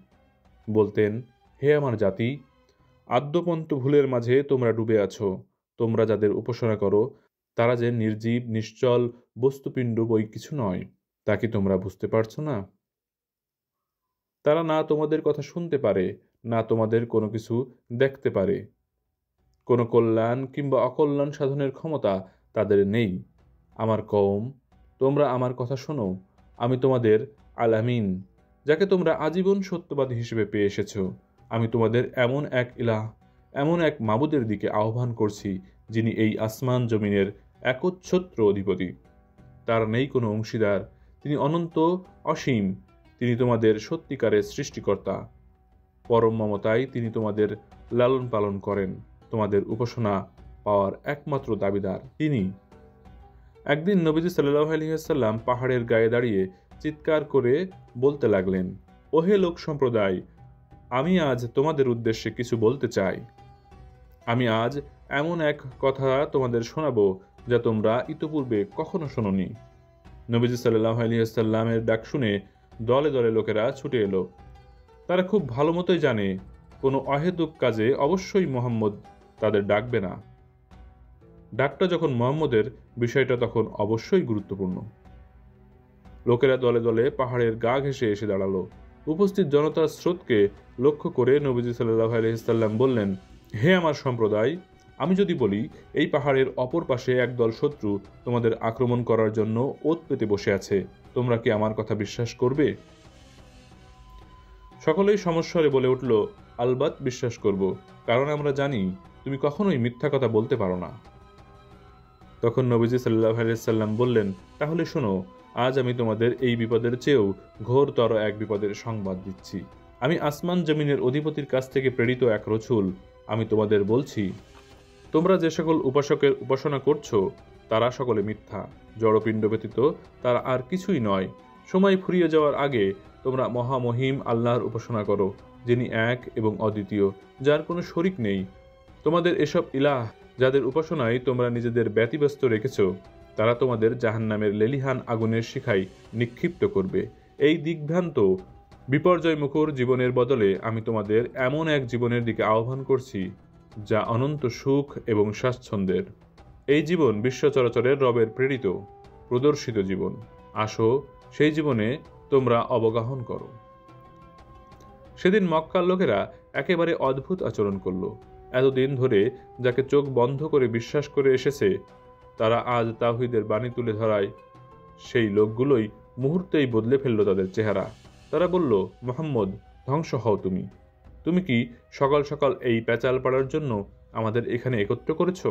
বলতেন, হে আমার জাতি, আদ্যপন্ত ভুলের মাঝে তোমরা ডুবে আছো। তোমরা যাদের উপাসনা করো তারা যে নির্জীব নিশ্চল বস্তুপিণ্ড বই কিছু নয়, তা কি তোমরা বুঝতে পারছো না? তারা না তোমাদের কথা শুনতে পারে, না তোমাদের কোনো কিছু দেখতে পারে। কোনো কল্যাণ কিংবা অকল্যাণ সাধনের ক্ষমতা তাদের নেই। আমার কওম, তোমরা আমার কথা শোনো। আমি তোমাদের আল-আমিন, যাকে তোমরা আজীবন সত্যবাদী হিসেবে পেয়ে এসেছ। আমি তোমাদের এমন এক ইলাহ, এমন এক মাবুদের দিকে আহ্বান করছি যিনি এই আসমান জমিনের একচ্ছত্র অধিপতি। তার নেই কোনো অংশীদার। তিনি অনন্ত, অসীম। তিনি তোমাদের সত্যিকারের সৃষ্টিকর্তা। পরম মমতায় তিনি তোমাদের লালন পালন করেন। তোমাদের উপাসনা পাওয়ার একমাত্র দাবিদার তিনি। একদিন নবীজি সাল্লাল্লাহু আলাইহি ওয়াসাল্লাম পাহাড়ের গায়ে দাঁড়িয়ে চিৎকার করে বলতে লাগলেন, ওহে লোক সম্প্রদায়, আমি আজ তোমাদের উদ্দেশ্যে কিছু বলতে চাই। আমি আজ এমন এক কথা তোমাদের শোনাবো যা তোমরা ইতোপূর্বে কখনো শোনোনি। নবীজি সাল্লাল্লাহু আলাইহি ওয়াসাল্লামের ডাক শুনে দলে দলে লোকেরা ছুটে এলো। তারা খুব ভালো মতোই জানে কোনো অহেতুক কাজে অবশ্যই মুহাম্মদ তাদের ডাকবে না। ডাকটা যখন মুহাম্মদের, বিষয়টা তখন অবশ্যই গুরুত্বপূর্ণ। লোকেরা দলে দলে পাহাড়ের গা ঘেঁষে এসে দাঁড়ালো। উপস্থিত জনতার স্রোতকে লক্ষ্য করে নবীজি সাল্লাল্লাহু আলাইহি ওয়াসাল্লাম বললেন, হে আমার সম্প্রদায়, আমি যদি বলি এই পাহাড়ের অপর পাশে একদল শত্রু তোমাদের আক্রমণ করার জন্য ওত পেতে বসে আছে, তোমরা কি আমার কথা বিশ্বাস করবে? সকলেই সমস্বরে বলে উঠল, আলবাত বিশ্বাস করব, কারণ আমরা জানি তুমি কখনোই মিথ্যা কথা বলতে পারো না। তখন নবীজি সাল্লাল্লাহু আলাইহি ওয়াসাল্লাম বললেন, তাহলে শোনো, আজ আমি তোমাদের এই বিপদের চেয়েও ঘোরতর এক বিপদের সংবাদ দিচ্ছি। আমি আসমান জমিনের অধিপতির কাছ থেকে প্রেরিত এক রসূল। আমি তোমাদের বলছি, তোমরা যে সকল উপাসকের উপাসনা করছো তারা সকলে মিথ্যা, জড়পিণ্ড ব্যতীত তারা আর কিছুই নয়। সময় ফুরিয়ে যাওয়ার আগে তোমরা মহামহিম আল্লাহর উপাসনা করো, যিনি এক এবং অদ্বিতীয়, যার কোনো শরিক নেই। তোমাদের এসব ইলাহ যাদের উপাসনায় তোমরা নিজেদের ব্যতিব্যস্ত রেখেছ, তারা তোমাদের জাহান্নামের লেলিহান আগুনের শিখায় নিক্ষিপ্ত করবে। এই দিগ্ভ্রান্ত বিপর্যয় মুখর জীবনের বদলে আমি তোমাদের এমন এক জীবনের দিকে আহ্বান করছি যা অনন্ত সুখ এবং স্বাচ্ছন্দ্যের। এই জীবন বিশ্ব চরাচরের রবের প্রেরিত প্রদর্শিত জীবন। আসো, সেই জীবনে তোমরা অবগাহন করো। সেদিন মক্কার লোকেরা একেবারে অদ্ভুত আচরণ করল। এতদিন ধরে যাকে চোখ বন্ধ করে বিশ্বাস করে এসেছে, তারা আজ তাওহীদের বাণী তুলে ধরায় সেই লোকগুলোই মুহূর্তেই বদলে ফেলল তাদের চেহারা। তারা বলল, মুহাম্মদ, ধ্বংস হও তুমি। তুমি কি সকাল সকাল এই প্যাচাল পাড়ার জন্য আমাদের এখানে একত্র করেছ?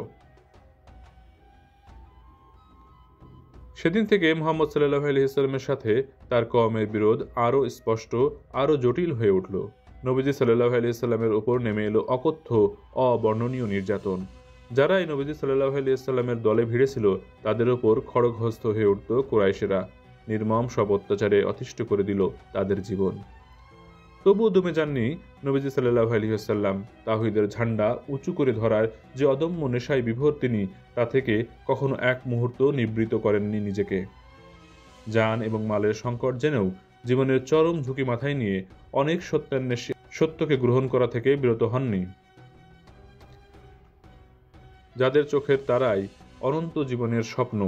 সেদিন থেকে মুহাম্মদ সাল্লাল্লাহু আলাইহি ওয়াসাল্লামের সাথে তার কওমের বিরোধ আরও স্পষ্ট, আরও জটিল হয়ে উঠল। নবীজি সাল্লাল্লাহু আলাইহি ওয়াসাল্লামের উপর নেমে এলো অকথ্য, অবর্ণনীয় নির্যাতন। যারা এই নবীজি সাল্লাল্লাহু আলাইহি ওয়াসাল্লামের দলে ভিড়েছিল, তাদের উপর খড়গহস্ত হয়ে উঠত কুরাইশেরা। নির্মম সব অত্যাচারে অতিষ্ঠ করে দিল তাদের জীবন। তবুও দমে যাননি নবীজি সাল্লাল্লাহু আলাইহি ওয়াসাল্লাম। তাওহীদের ঝান্ডা উঁচু করে ধরার যে অদম্য নেশায় বিভোর তিনি, তা থেকে কখনো এক মুহূর্ত নিবৃত করেননি নিজেকে। জান এবং মালের সংকট জেনেও জীবনের চরম ঝুঁকি মাথায় নিয়ে অনেক সত্যান্বেষী সত্যকে গ্রহণ করা থেকে বিরত হননি। যাদের চোখের তারায় অনন্ত জীবনের স্বপ্ন,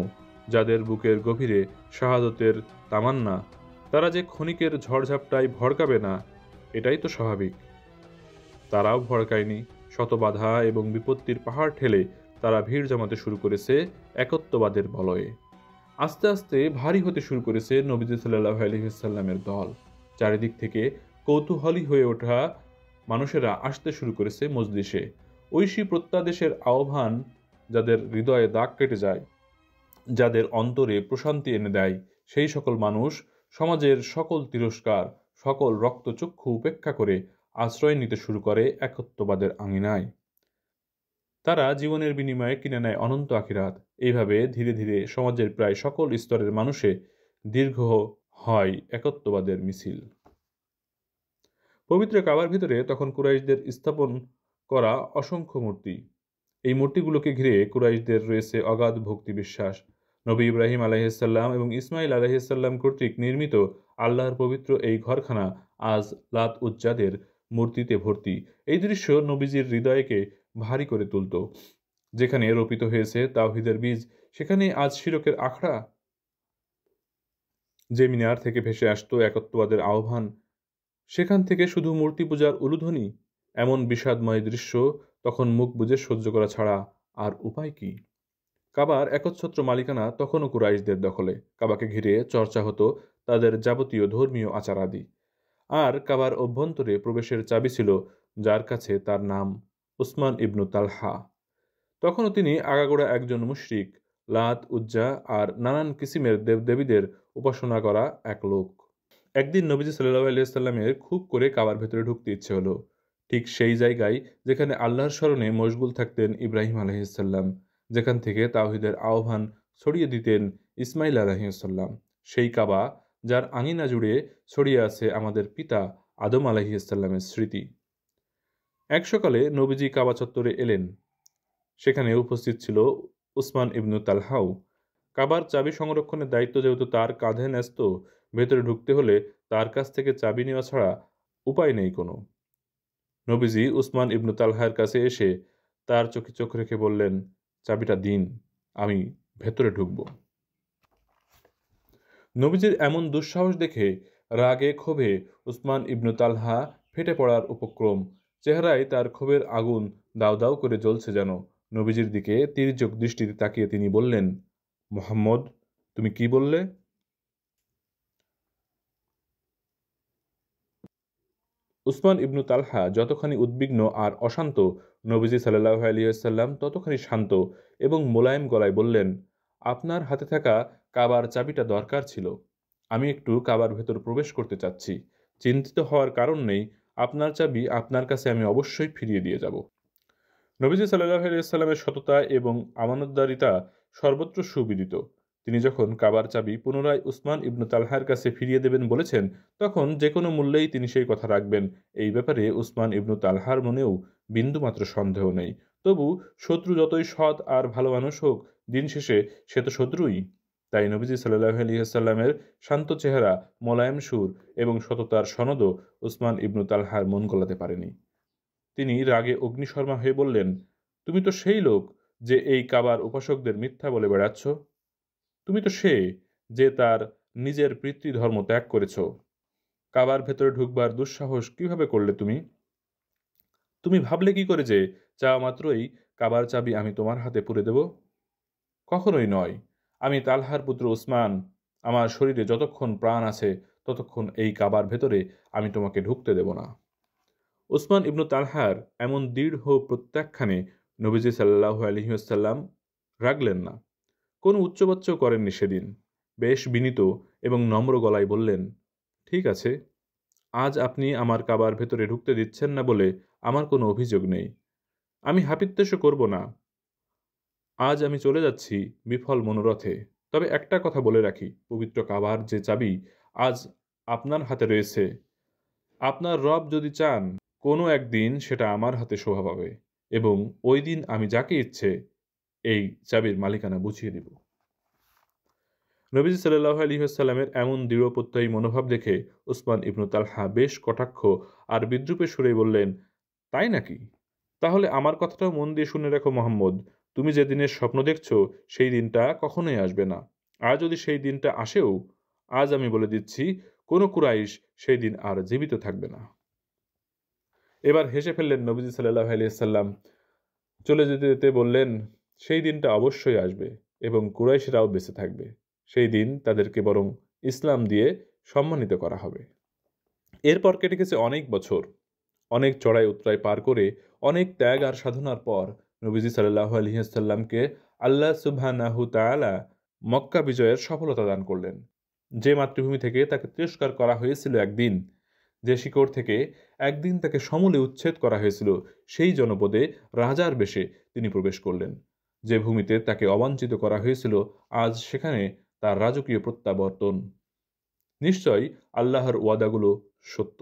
যাদের বুকের গভীরে শাহাদতের তামান্না, তারা যে ক্ষণিকের ঝড়ঝাপটায় ভড়কাবে না, এটাই তো স্বাভাবিক। তারাও ভড়কায়নি। শত বাধা এবং বিপত্তির পাহাড় ঠেলে তারা ভিড় জমাতে শুরু করেছে একত্ববাদের বলয়ে। আস্তে আস্তে ভারী হতে শুরু করেছে নবীজি সাল্লাল্লাহু আলাইহি ওয়াসাল্লামের দল। চারিদিক থেকে কৌতূহলী হয়ে ওঠা মানুষেরা আসতে শুরু করেছে মজলিসে। ঐশী প্রত্যাদেশের আহ্বান যাদের হৃদয়ে দাগ কেটে যায়, যাদের অন্তরে প্রশান্তি এনে দেয়, সেই সকল মানুষ সমাজের সকল তিরস্কার, সকল রক্তচক্ষু উপেক্ষা করে আশ্রয় নিতে শুরু করে একত্ববাদের আঙিনায়। তারা জীবনের বিনিময়ে কিনে নেয় অনন্ত আখিরাত। এইভাবে ধীরে ধীরে সমাজের প্রায় সকল স্তরের মানুষে দীর্ঘ হয় একত্ববাদের মিছিল। পবিত্র কাবার ভিতরে তখন কুরাইশদের স্থাপন করা অসংখ্য মূর্তি। এই মূর্তিগুলোকে ঘিরে কুরাইশদের রয়েছে অগাধ ভক্তি বিশ্বাস। নবী ইব্রাহিম আলাইহিসসালাম এবং ইসমাইল আলাইহিসসালাম কর্তৃক নির্মিত আল্লাহর পবিত্র এই ঘরখানা আজ লাত উজ্জাদের মূর্তিতে ভর্তি। এই দৃশ্য নবীজির হৃদয়কে ভারী করে তুলত। যেখানে রোপিত হয়েছে তাওহীদের বীজ, সেখানে আজ শিরকের আখড়া। যে মিনার থেকে ভেসে আসতো একত্ববাদের আহ্বান, সেখান থেকে শুধু মূর্তি পূজার উলুধ্বনি। এমন বিষাদময় দৃশ্য তখন মুখ বুজে সহ্য করা ছাড়া আর উপায় কি? কাবার একচ্ছত্র মালিকানা তখনও কুরাইশদের দখলে। কাবাকে ঘিরে চর্চা হতো তাদের যাবতীয় ধর্মীয় আচারাদি। আর কাবার অভ্যন্তরে প্রবেশের চাবি ছিল যার কাছে, তার নাম উসমান ইবনু তালহা। তখনও তিনি আগাগোড়া একজন মুশরিক, লাত উজ্জা আর নানান কিসিমের দেবদেবীদের উপাসনা করা এক লোক। একদিন নবীজি সাল্লাল্লাহু আলাইহি ওয়াসাল্লামের খুব করে কাবার ভেতরে ঢুকতে ইচ্ছে হলো। ঠিক সেই জায়গায় যেখানে আল্লাহর স্মরণে মশগুল থাকতেন ইব্রাহিম আলাইহিসসালাম, যেখান থেকে তাওহীদের আহ্বান ছড়িয়ে দিতেন ইসমাইল আলাইহিসসালাম, সেই কাবা যার আঙিনা জুড়ে ছড়িয়ে আছে আমাদের পিতা আদম আলাইহিসসালামের স্মৃতি। এক সকালে নবীজি কাবা চত্বরে এলেন। সেখানে উপস্থিত ছিল উসমান ইবনু তালহাও। কাবার চাবি সংরক্ষণের দায়িত্ব যেহেতু তার কাঁধে ন্যস্ত, ভেতরে ঢুকতে হলে তার কাছ থেকে চাবি নেওয়া ছাড়া উপায় নেই কোনো। নবীজি উসমান ইবনু তালহার কাছে এসে তার চোখে চোখ রেখে বললেন, চাবিটা দিন, আমি ভেতরে ঢুকব। নবীজির এমন দুঃসাহস দেখে রাগে ক্ষোভে উসমান ইবনু তালহা ফেটে পড়ার উপক্রম। চেহারায় তার ক্ষোভের আগুন দাউ দাউ করে জ্বলছে যেন। নবীজির দিকে তির্যক দৃষ্টিতে তাকিয়ে তিনি বললেন, মোহাম্মদ, তুমি কি বললে? উসমান ইবনু তালহা যতখানি উদ্বিগ্ন আর অশান্ত, নবীজি সাল্লাল্লাহু আলাইহি ওয়াসাল্লাম ততখানি শান্ত এবং মোলায়েম গলায় বললেন, আপনার হাতে থাকা কাবার চাবিটা দরকার ছিল। আমি একটু কাবার ভেতর প্রবেশ করতে চাচ্ছি। চিন্তিত হওয়ার কারণ নেই, আপনার চাবি আপনার কাছে আমি অবশ্যই ফিরিয়ে দিয়ে যাব। নবীজি সাল্লাল্লাহু আলাইহি ওয়াসাল্লামের সততা এবং আমানতদারিতা সর্বত্র সুবিদিত। তিনি যখন কাবার চাবি পুনরায় উসমান ইবনু তালহার কাছে ফিরিয়ে দেবেন বলেছেন, তখন যে কোনো মূল্যেই তিনি সেই কথা রাখবেন, এই ব্যাপারে উসমান ইবনু তালহার মনেও বিন্দুমাত্র সন্দেহ নেই। তবু শত্রু যতই সৎ আর ভালো মানুষ হোক, দিন শেষে সে তো শত্রুই। তাই নবীজি সাল্লাল্লাহু আলাইহি ওয়াসাল্লামের শান্ত চেহারা, মোলায়েম সুর এবং সততার সনদও উসমান ইবনু তালহার মন গলাতে পারেনি। তিনি রাগে অগ্নিশর্মা হয়ে বললেন, তুমি তো সেই লোক যে এই কাবার উপাসকদের মিথ্যা বলে বেড়াচ্ছ। তুমি তো সে যে তার নিজের পিতৃধর্ম ত্যাগ করেছ। কাবার ভেতরে ঢুকবার দুঃসাহস কিভাবে করলে তুমি? তুমি ভাবলে কি করে যে চাওয়া মাত্রই কাবার চাবি আমি তোমার হাতে পুরে দেব? কখনোই নয়। আমি তালহার পুত্র উসমান। আমার শরীরে যতক্ষণ প্রাণ আছে ততক্ষণ এই কাবার ভেতরে আমি তোমাকে ঢুকতে দেব না। উসমান ইবনু তালহার এমন দৃঢ় প্রত্যাখ্যানে নবীজি সাল্লাল্লাহু আলাইহি ওয়াসাল্লাম রাগলেন না, কোনো উচ্চবাচ্য করেননি সেদিন। বেশ বিনীত এবং নম্র গলায় বললেন, ঠিক আছে, আজ আপনি আমার কাবার ভেতরে ঢুকতে দিচ্ছেন না বলে আমার কোনো অভিযোগ নেই। আমি হাপিত্যেশও করব না। আজ আমি চলে যাচ্ছি বিফল মনোরথে। তবে একটা কথা বলে রাখি, পবিত্র কাবার যে চাবি আজ আপনার হাতে রয়েছে, আপনার রব যদি চান কোনো একদিন সেটা আমার হাতে শোভা পাবে, এবং ওই দিন আমি যাকে ইচ্ছে এই চাবির মালিকানা বুঝিয়ে দিব। নবীজি সাল্লাল্লাহু আলাইহি ওয়াসাল্লামের এমন দৃঢ় প্রত্যয়ী মনোভাব দেখে উসমান ইবনু তালহা বেশ কটাক্ষ আর বিদ্রূপের সুরে বললেন, তাই নাকি? তাহলে আমার কথাটাও মন দিয়ে শুনে রাখো মোহাম্মদ। তুমি যে দিনের স্বপ্ন দেখছো সেই দিনটা কখনোই আসবে না। আর যদি সেই দিনটা আসেও, আজ আমি বলে দিচ্ছি, কোনো কুরাইশ সেই দিন আর জীবিত থাকবে না। এবার হেসে ফেললেন নবীজি সাল্লাল্লাহু আলাইহি ওয়াসাল্লাম। চলে যেতে যেতে বললেন, সেই দিনটা অবশ্যই আসবে এবং কুরাইশরাও বেঁচে থাকবে। সেই দিন তাদেরকে বরং ইসলাম দিয়ে সম্মানিত করা হবে। এরপর কেটে গেছে অনেক বছর। অনেক চড়াই উতরাই পার করে, অনেক ত্যাগ আর সাধনার পর নবীজি সাল্লাল্লাহু আলাইহি ওয়াসাল্লামকে আল্লাহ সুবহানাহু তাআলা মক্কা বিজয়ের সফলতা দান করলেন। যে মাতৃভূমি থেকে তাকে তিরস্কার করা হয়েছিল একদিন, যে শিকড় থেকে একদিন তাকে সমূলে উচ্ছেদ করা হয়েছিল, সেই জনপদে রাজার বেশে তিনি প্রবেশ করলেন। যে ভূমিতে তাকে অবাঞ্ছিত করা হয়েছিল, আজ সেখানে তার রাজকীয় প্রত্যাবর্তন। নিশ্চয় আল্লাহর ওয়াদাগুলো সত্য।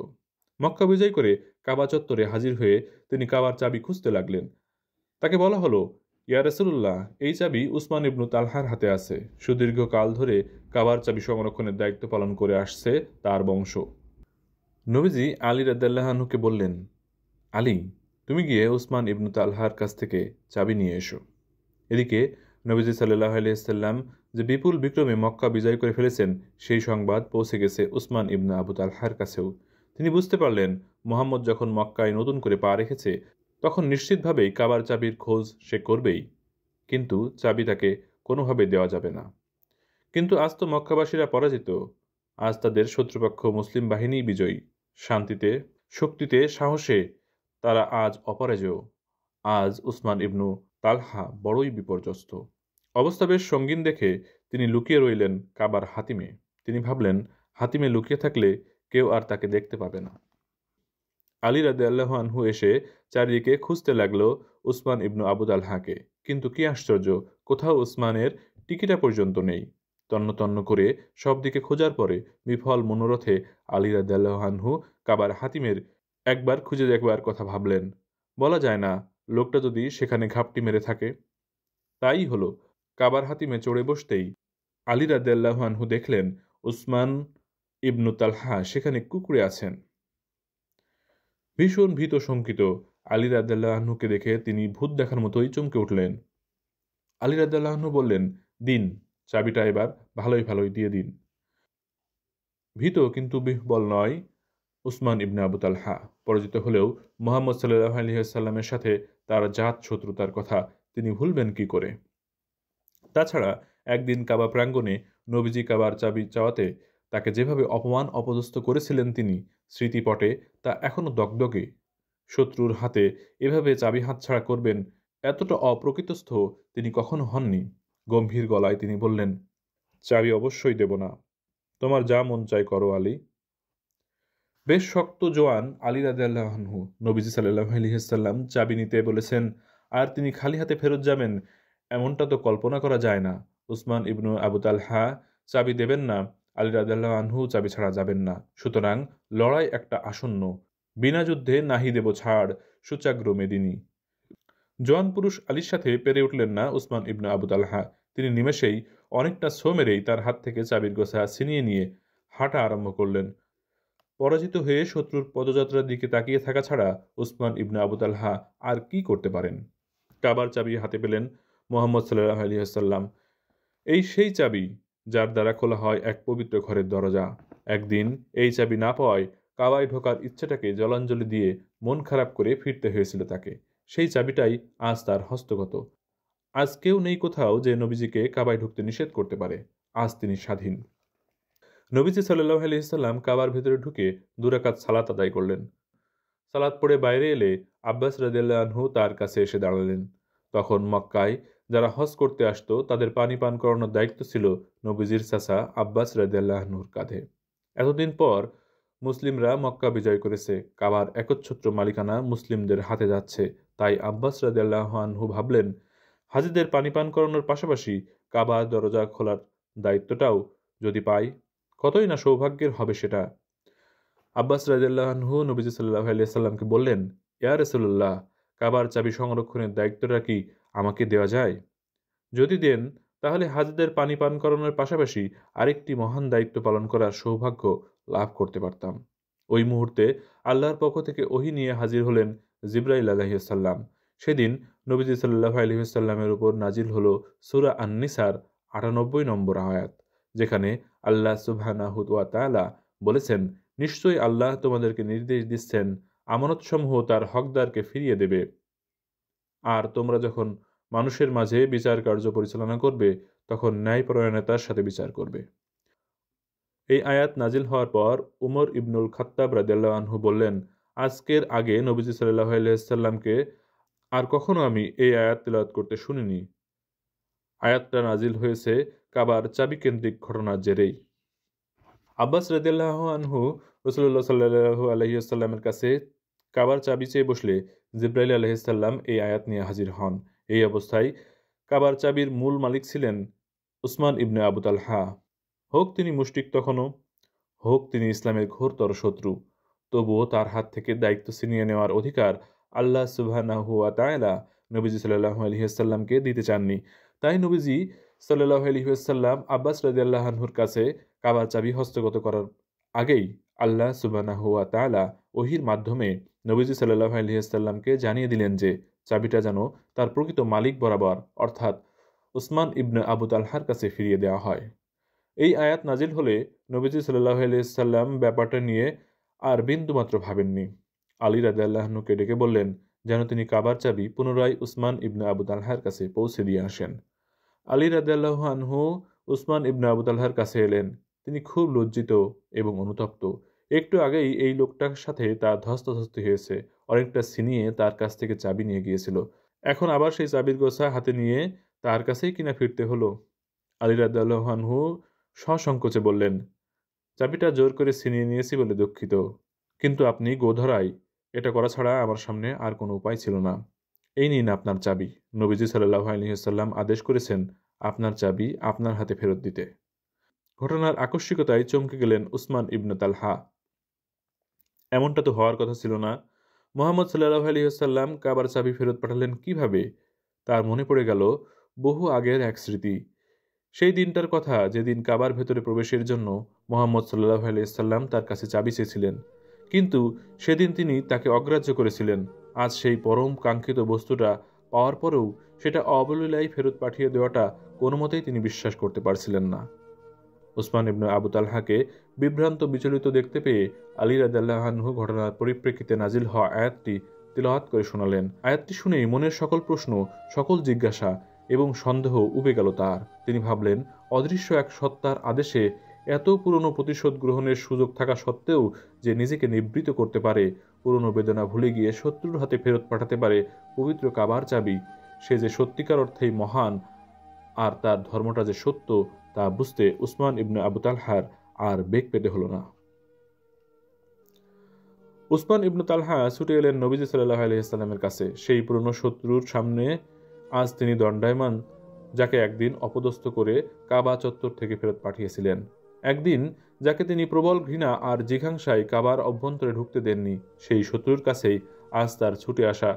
মক্কা বিজয় করে কাবা চত্বরে হাজির হয়ে তিনি কাবার চাবি খুঁজতে লাগলেন। তাকে বলা হলো, ইয়া রাসূলুল্লাহ, এই চাবি উসমান ইবনু তালহার হাতে আছে। সুদীর্ঘ কাল ধরে কাবার চাবি সংরক্ষণের দায়িত্ব পালন করে আসছে তার বংশ। নবীজি আলী রাদিয়াল্লাহু আনহুকে বললেন, আলী, তুমি গিয়ে উসমান ইবনু তালহার কাছ থেকে চাবি নিয়ে এসো। এদিকে নবীজি সাল্লাল্লাহু আলাইহি ওয়াসাল্লাম যে বিপুল বিক্রমে মক্কা বিজয় করে ফেলেছেন, সেই সংবাদ পৌঁছে গেছে উসমান ইবনে আবু তালহার কাছেও। তিনি বুঝতে পারলেন, মুহাম্মদ যখন মক্কায় নতুন করে পা রেখেছে, তখন নিশ্চিতভাবেই কাবার চাবির খোঁজ সে করবেই। কিন্তু চাবি তাকে কোনোভাবে দেওয়া যাবে না। কিন্তু আজ তো মক্কাবাসীরা পরাজিত। আজ তাদের শত্রুপক্ষ মুসলিম বাহিনীই বিজয়ী। শান্তিতে, শক্তিতে, সাহসে তারা আজ অপরাজেয়। আজ উসমান ইবনু তালহা বড়ই বিপর্যস্ত। অবস্থা বেশ সঙ্গীন দেখে তিনি লুকিয়ে রইলেন কাবার হাতিমে। তিনি ভাবলেন, হাতিমে লুকিয়ে থাকলে কেউ আর তাকে দেখতে পাবে না। আলী রাদিয়াল্লাহু আনহু এসে চারিদিকে খুঁজতে লাগলো উসমান ইবনু আবু তালহাকে, কিন্তু কি আশ্চর্য, কোথাও উসমানের টিকিটা পর্যন্ত নেই। তন্ন তন্ন করে সব দিকে খোঁজার পরে বিফল মনোরথে আলী রাদিয়াল্লাহু আনহু কাবার হাতিমের একবার খুঁজে দেখবার কথা ভাবলেন। বলা যায় না, লোকটা যদি সেখানে ঘাপটি মেরে থাকে। তাই হলো, কাবার হাতিমে চড়ে বসতেই আলী রাদিয়াল্লাহু আনহু দেখলেন উসমান ইবনু তালহা সেখানে কুঁকড়ে আছেন। ভীষণ ভীত শঙ্কিত আলী রাদিয়াল্লাহু আনহুকে দেখে তিনি ভূত দেখার মতোই চমকে উঠলেন। আলী রাদিয়াল্লাহু আনহু বললেন, দিন, চাবিটা এবার ভালোই ভালোই দিয়ে দিন। ভীত কিন্তু বিহ্বল নয় উসমান ইবনে আবু তালহা। পরাজিত হলেও মুহাম্মদ সাল্লাল্লাহু আলাইহি ওয়াসাল্লামের সাথে তার জাত শত্রুতার কথা তিনি ভুলবেন কি করে। তাছাড়া একদিন কাবা প্রাঙ্গণে নবীজি কাবার চাবি চাওয়াতে তাকে যেভাবে অপমান অপদস্থ করেছিলেন তিনি, স্মৃতিপটে তা এখনও দগদগে। শত্রুর হাতে এভাবে চাবি হাতছাড়া করবেন, এতটা অপ্রকৃতস্থ তিনি কখনো হননি। গম্ভীর গলায় তিনি বললেন, চাবি অবশ্যই দেব না, তোমার যা মন চায় করো আলী। বেশ শক্ত জোয়ান আলী রাদিয়াল্লাহু আনহু। নবীজি সাল্লাল্লাহু আলাইহি ওয়াসাল্লাম চাবি নিতে বলেছেন আর তিনি খালি হাতে ফেরত যাবেন, এমনটা তো কল্পনা করা যায় না। উসমান ইবনু আবু তালহা চাবি দেবেন না, আলী রাদিয়াল্লাহু আনহু চাবি ছাড়া যাবেন না। সুতরাং লড়াই একটা আসন্ন। বিনা যুদ্ধে নাহি দেব ছাড়, সুচাগ্র মেদিনী। জোয়ান পুরুষ আলীর সাথে পেরে উঠলেন না উসমান ইবনু আবু তালহা। তিনি নিমেষেই অনেকটা ছো মেরেই তার হাত থেকে চাবির গোছা ছিনিয়ে নিয়ে হাঁটা আরম্ভ করলেন। পরাজিত হয়ে শত্রুর পদযাত্রার দিকে তাকিয়ে থাকা ছাড়া উসমান ইবনে আবু তালহা আর কি করতে পারেন। কাবার চাবি হাতে পেলেন মুহাম্মদ সাল্লাল্লাহু আলাইহি ওয়াসাল্লাম। এই সেই চাবি যার দ্বারা খোলা হয় এক পবিত্র ঘরের দরজা। একদিন এই চাবি না পাওয়ায় কাবায় ঢোকার ইচ্ছেটাকে জলাঞ্জলি দিয়ে মন খারাপ করে ফিরতে হয়েছিল তাকে। সেই চাবিটাই আজ তার হস্তগত। আজ কেউ নেই কোথাও যে নবীজিকে কাবায় ঢুকতে নিষেধ করতে পারে। আজ তিনি স্বাধীন। নবীজি সাল্লাল্লাহু আলাইহি ওয়াসাল্লাম কাবার ভেতরে ঢুকে 2 রাকাত সালাত আদায় করলেন। সালাত পড়ে বাইরে এলে আব্বাস রাদিয়াল্লাহু আনহু তার কাছে এসে দাঁড়ালেন। তখন মক্কায় যারা হজ করতে আসতো তাদের পানি পান করানোর দায়িত্ব ছিল নবীজির চাচা আব্বাস রাদিয়াল্লাহু আনহুর কাঁধে। এতদিন পর মুসলিমরা মক্কা বিজয় করেছে, কাবার একচ্ছত্র মালিকানা মুসলিমদের হাতে যাচ্ছে। তাই আব্বাস রাদিয়াল্লাহু আনহু ভাবলেন, হাজীদের পানি পান করানোর পাশাপাশি কাবার দরজা খোলার দায়িত্বটাও যদি পাই, কতই না সৌভাগ্যের হবে সেটা। আব্বাস রাদিয়াল্লাহু আনহু নবীজি সাল্লাল্লাহু আলাইহি ওয়াসাল্লামকে বললেন, ইয়া রাসূলুল্লাহ, কাবার চাবি সংরক্ষণের দায়িত্বটা কি আমাকে দেওয়া যায়? যদি দেন, তাহলে হাজীদের পানি পান করানোর পাশাপাশি আরেকটি মহান দায়িত্ব পালন করার সৌভাগ্য লাভ করতে পারতাম। ওই মুহূর্তে আল্লাহর পক্ষ থেকে ওহী নিয়ে হাজির হলেন জিবরাইল আলাইহিস সালাম। সেদিন নবীজি সাল্লাল্লাহু আলাইহি ওয়াসাল্লামের উপর নাজিল হলো সূরা আন-নিসার ৯৮ নম্বর আয়াত, যেখানে আল্লাহ সুবহানাহু ওয়া তাআলা বলেছেন, নিশ্চয়ই আল্লাহ তোমাদেরকে নির্দেশ দিচ্ছেন আমানতসমূহ তার হকদারকে ফিরিয়ে দেবে। আর তোমরা যখন মানুষের মাঝে বিচার কার্য পরিচালনা করবে, তখন ন্যায়পরায়ণতার সাথে বিচার করবে। এই আয়াত নাজিল হওয়ার পর উমর ইবনুল খাত্তাব রাদিয়াল্লাহু আনহু বললেন, আজকের আগে নবীজি সাল্লাল্লাহু আলাইহি ওয়াসাল্লামকে আর কখনো আমি এই আয়াত তিলাওয়াত করতে শুনিনি। আয়াতটা নাজিল হয়েছে কাবার চাবিকেন্দ্রিক ঘটনার জেরেই। আব্বাস রাদিয়াল্লাহু আনহু রাসূলুল্লাহ সাল্লাল্লাহু আলাইহি ওয়াসাল্লামের কাছে কাবার চাবি চেয়ে বসলে জিবরাইল আলাইহিস সালাম এই আয়াত নিয়ে হাজির হন। এই অবস্থায় কাবার চাবির মূল মালিক ছিলেন উসমান ইবনে আবু তালহা। হোক তিনি মুশরিক তখনও, হোক তিনি ইসলামের ঘোরতর শত্রু, তবুও তার হাত থেকে দায়িত্ব ছিনিয়ে নেওয়ার অধিকার আল্লাহ সুবহানাহু ওয়া তাআলা নবীজি সাল্লাল্লাহু আলাইহি ওয়াসাল্লামকে দিতে চাননি। তাই নবীজি সাল্লাল্লাহু আলাইহি ওয়াসাল্লাম আব্বাস রাদিয়াল্লাহু আনহুর কাছে কাবার চাবি হস্তগত করার আগেই আল্লাহ সুবহানাহু ওয়া তাআলা ওহীর মাধ্যমে নবীজি সাল্লাল্লাহু আলাইহি ওয়াসাল্লামকে জানিয়ে দিলেন যে চাবিটা যেন তার প্রকৃত মালিক বরাবর অর্থাৎ উসমান ইবনে আবু তালহার কাছে ফিরিয়ে দেওয়া হয়। এই আয়াত নাজিল হলে নবীজি সাল্লাল্লাহু আলাইহি সাল্লাম ব্যাপারটা নিয়ে আর বিন্দুমাত্র ভাবেননি। আলী রাদিয়াল্লাহু আনহুকে ডেকে বললেন যেন তিনি কাবার চাবি পুনরায় উসমান ইবনে আবু তালহার কাছে পৌঁছে দিয়ে আসেন। আলী রাদিয়াল্লাহু আনহু উসমান ইবনে আবু তালহার কাছে এলেন। তিনি খুব লজ্জিত এবং অনুতপ্ত। একটু আগেই এই লোকটার সাথে তার ধস্তাধস্তি হয়েছে, অনেকটা ছিনিয়ে তার কাছ থেকে চাবি নিয়ে গিয়েছিল। এখন আবার সেই চাবির গোছা হাতে নিয়ে তার কাছেই কিনা ফিরতে হলো। আলী রাদিয়াল্লাহু আনহু সসংকোচে বললেন, চাবিটা জোর করে ছিনিয়ে নিয়েছি বলে দুঃখিত, কিন্তু আপনি গোধরায় এটা করা ছাড়া আমার সামনে আর কোনো উপায় ছিল না। এই নিন আপনার চাবি। নবীজি সাল্লাল্লাহু আলাইহি ওয়াসাল্লাম আদেশ করেছেন আপনার চাবি আপনার হাতে ফেরত দিতে। ঘটনার আকস্মিকতায় চমকে গেলেন উসমান ইবনে তালহা। এমনটা তো হওয়ার কথা ছিল না। মুহাম্মদ সাল্লাল্লাহু আলাইহি ওয়াসাল্লাম কাবার চাবি ফেরত পাঠালেন কিভাবে? তার মনে পড়ে গেল বহু আগের এক স্মৃতি। সেই দিনটার কথা যেদিন কাবার ভেতরে প্রবেশের জন্য মুহাম্মদ সাল্লাল্লাহু আলাইহি ওয়াসাল্লাম তার কাছে চাবি চেয়েছিলেন। কিন্তু সেদিন তিনি তাকে অগ্রাহ্য করেছিলেন। আজ সেই পরম কাঙ্ক্ষিত বস্তুটা পাওয়ার পরেও সেটা অবলীলায় ফেরত পাঠিয়ে দেওয়াটা কোনোমতেই তিনি বিশ্বাস করতে পারছিলেন না। উসমান ইবনে আবু তালহাকে বিভ্রান্ত বিচলিত দেখতে পেয়ে আলী রাদিয়াল্লাহু আনহু ঘটনার পরিপ্রেক্ষিতে নাজিল হওয়া আয়াতটি তিলাওয়াত করে শোনালেন। আয়াতটি শুনেই মনের সকল প্রশ্ন, সকল জিজ্ঞাসা এবং সন্দেহ উবে গেল তার। তিনি ভাবলেন, অদৃশ্য এক সত্তার আদেশে এত পুরনো প্রতিশোধ গ্রহণের সুযোগ থাকা সত্ত্বেও যে নিজেকে নিবৃত করতে পারে, পুরনো বেদনা ভুলে গিয়ে শত্রুর হাতে ফেরত পাঠাতে পারে পবিত্র কাবার চাবি, সে যে সত্যিকার অর্থেই মহান, আর তার ধর্মটা যে সত্য, তা বুঝতে উসমান ইবনে আবু তালহার আর বেগ পেতে হল না। উসমান ইবনে তালহা ছুটে এলেন নবীজি সাল্লাল্লাহু আলাইহি ওয়াসাল্লামের কাছে। সেই পুরনো শত্রুর সামনে আজ তিনি দণ্ডায়মান, যাকে একদিন অপদস্থ করে কাবা চত্বর থেকে ফেরত পাঠিয়েছিলেন। একদিন যাকে তিনি প্রবল ঘৃণা আর জিঘাংসায় কাবার অভ্যন্তরে ঢুকতে দেননি, সেই শত্রুর কাছেই আজ তার ছুটে আসা।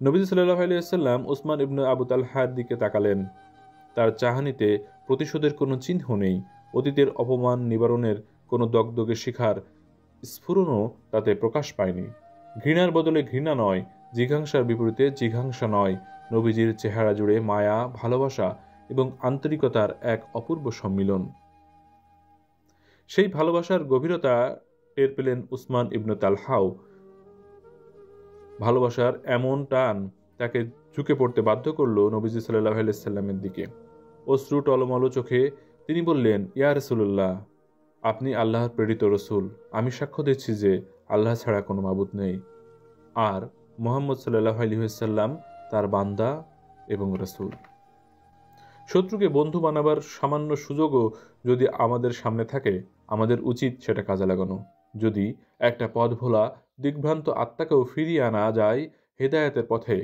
নবীজি সাল্লাল্লাহু আলাইহি ওয়াসাল্লাম উসমান ইবনে আবু তালহার দিকে তাকালেন। তার চাহনিতে প্রতিশোধের কোনো চিহ্ন নেই, অতীতের অপমান নিবারণের কোনো দগদগে শিখার স্ফুরণও তাতে প্রকাশ পায়নি। ঘৃণার বদলে ঘৃণা নয়, জিঘাংসার বিপরীতে জিঘাংসা নয়, নবীজির চেহারা জুড়ে মায়া, ভালোবাসা এবং আন্তরিকতার এক অপূর্ব সম্মিলন। সেই ভালোবাসার গভীরতা টের পেলেন উসমান ইবনে তালহাও। ভালোবাসার এমন টান তাকে ঝুঁকে পড়তে বাধ্য করল নবীজি সাল্লাল্লাহু আলাইহি ওয়াসাল্লামের দিকে। অশ্রু টলমলো চোখে তিনি বললেন, ইয়া রাসূলুল্লাহ, আপনি আল্লাহর প্রেরিত রসুল। আমি সাক্ষ্য দিচ্ছি যে আল্লাহ ছাড়া কোনো মাবুদ নেই, আর মুহাম্মদ সাল্লাল্লাহু আলাইহি ওয়াসাল্লাম তার বান্দা এবং রসুল। শত্রুকে বন্ধু বানাবার সামান্য সুযোগও যদি আমাদের সামনে থাকে, আমাদের উচিত সেটা কাজে লাগানো। যদি একটা পথ ভোলা দিগ্ভ্রান্ত আত্মাকেও ফিরিয়ে আনা যায় হেদায়েতের পথে,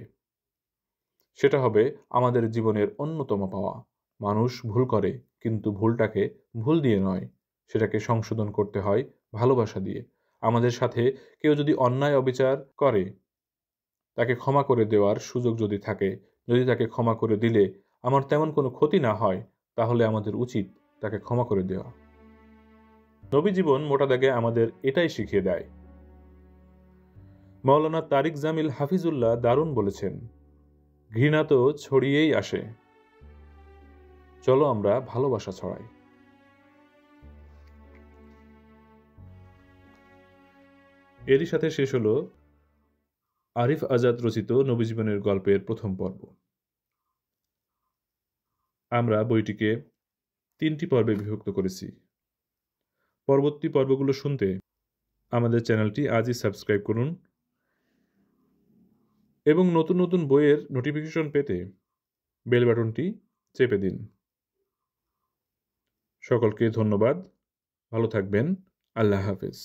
সেটা হবে আমাদের জীবনের অন্যতম পাওয়া। মানুষ ভুল করে, কিন্তু ভুলটাকে ভুল দিয়ে নয়, সেটাকে সংশোধন করতে হয় ভালোবাসা দিয়ে। আমাদের সাথে কেউ যদি অন্যায় অবিচার করে, তাকে ক্ষমা করে দেওয়ার সুযোগ যদি থাকে, যদি তাকে ক্ষমা করে দিলে আমার তেমন কোনো ক্ষতি না হয়, তাহলে আমাদের উচিত তাকে ক্ষমা করে দেওয়া। নবী জীবন মোটা দাগে আমাদের এটাই শিখিয়ে দেয়। মাওলানা তারিক জামিল হাফিজুল্লাহ দারুণ বলেছেন, ঘৃণা তো ছড়িয়েই আসে, চলো আমরা ভালোবাসা ছড়াই। এরই সাথে শেষ হলো আরিফ আজাদ রচিত নবী জীবনের গল্পের প্রথম পর্ব। আমরা বইটিকে 3টি পর্বে বিভক্ত করেছি। পরবর্তী পর্বগুলো শুনতে আমাদের চ্যানেলটি আজই সাবস্ক্রাইব করুন এবং নতুন নতুন বইয়ের নোটিফিকেশন পেতে বেল বাটনটি চেপে দিন। সকলকে ধন্যবাদ, ভালো থাকবেন, আল্লাহ হাফেজ।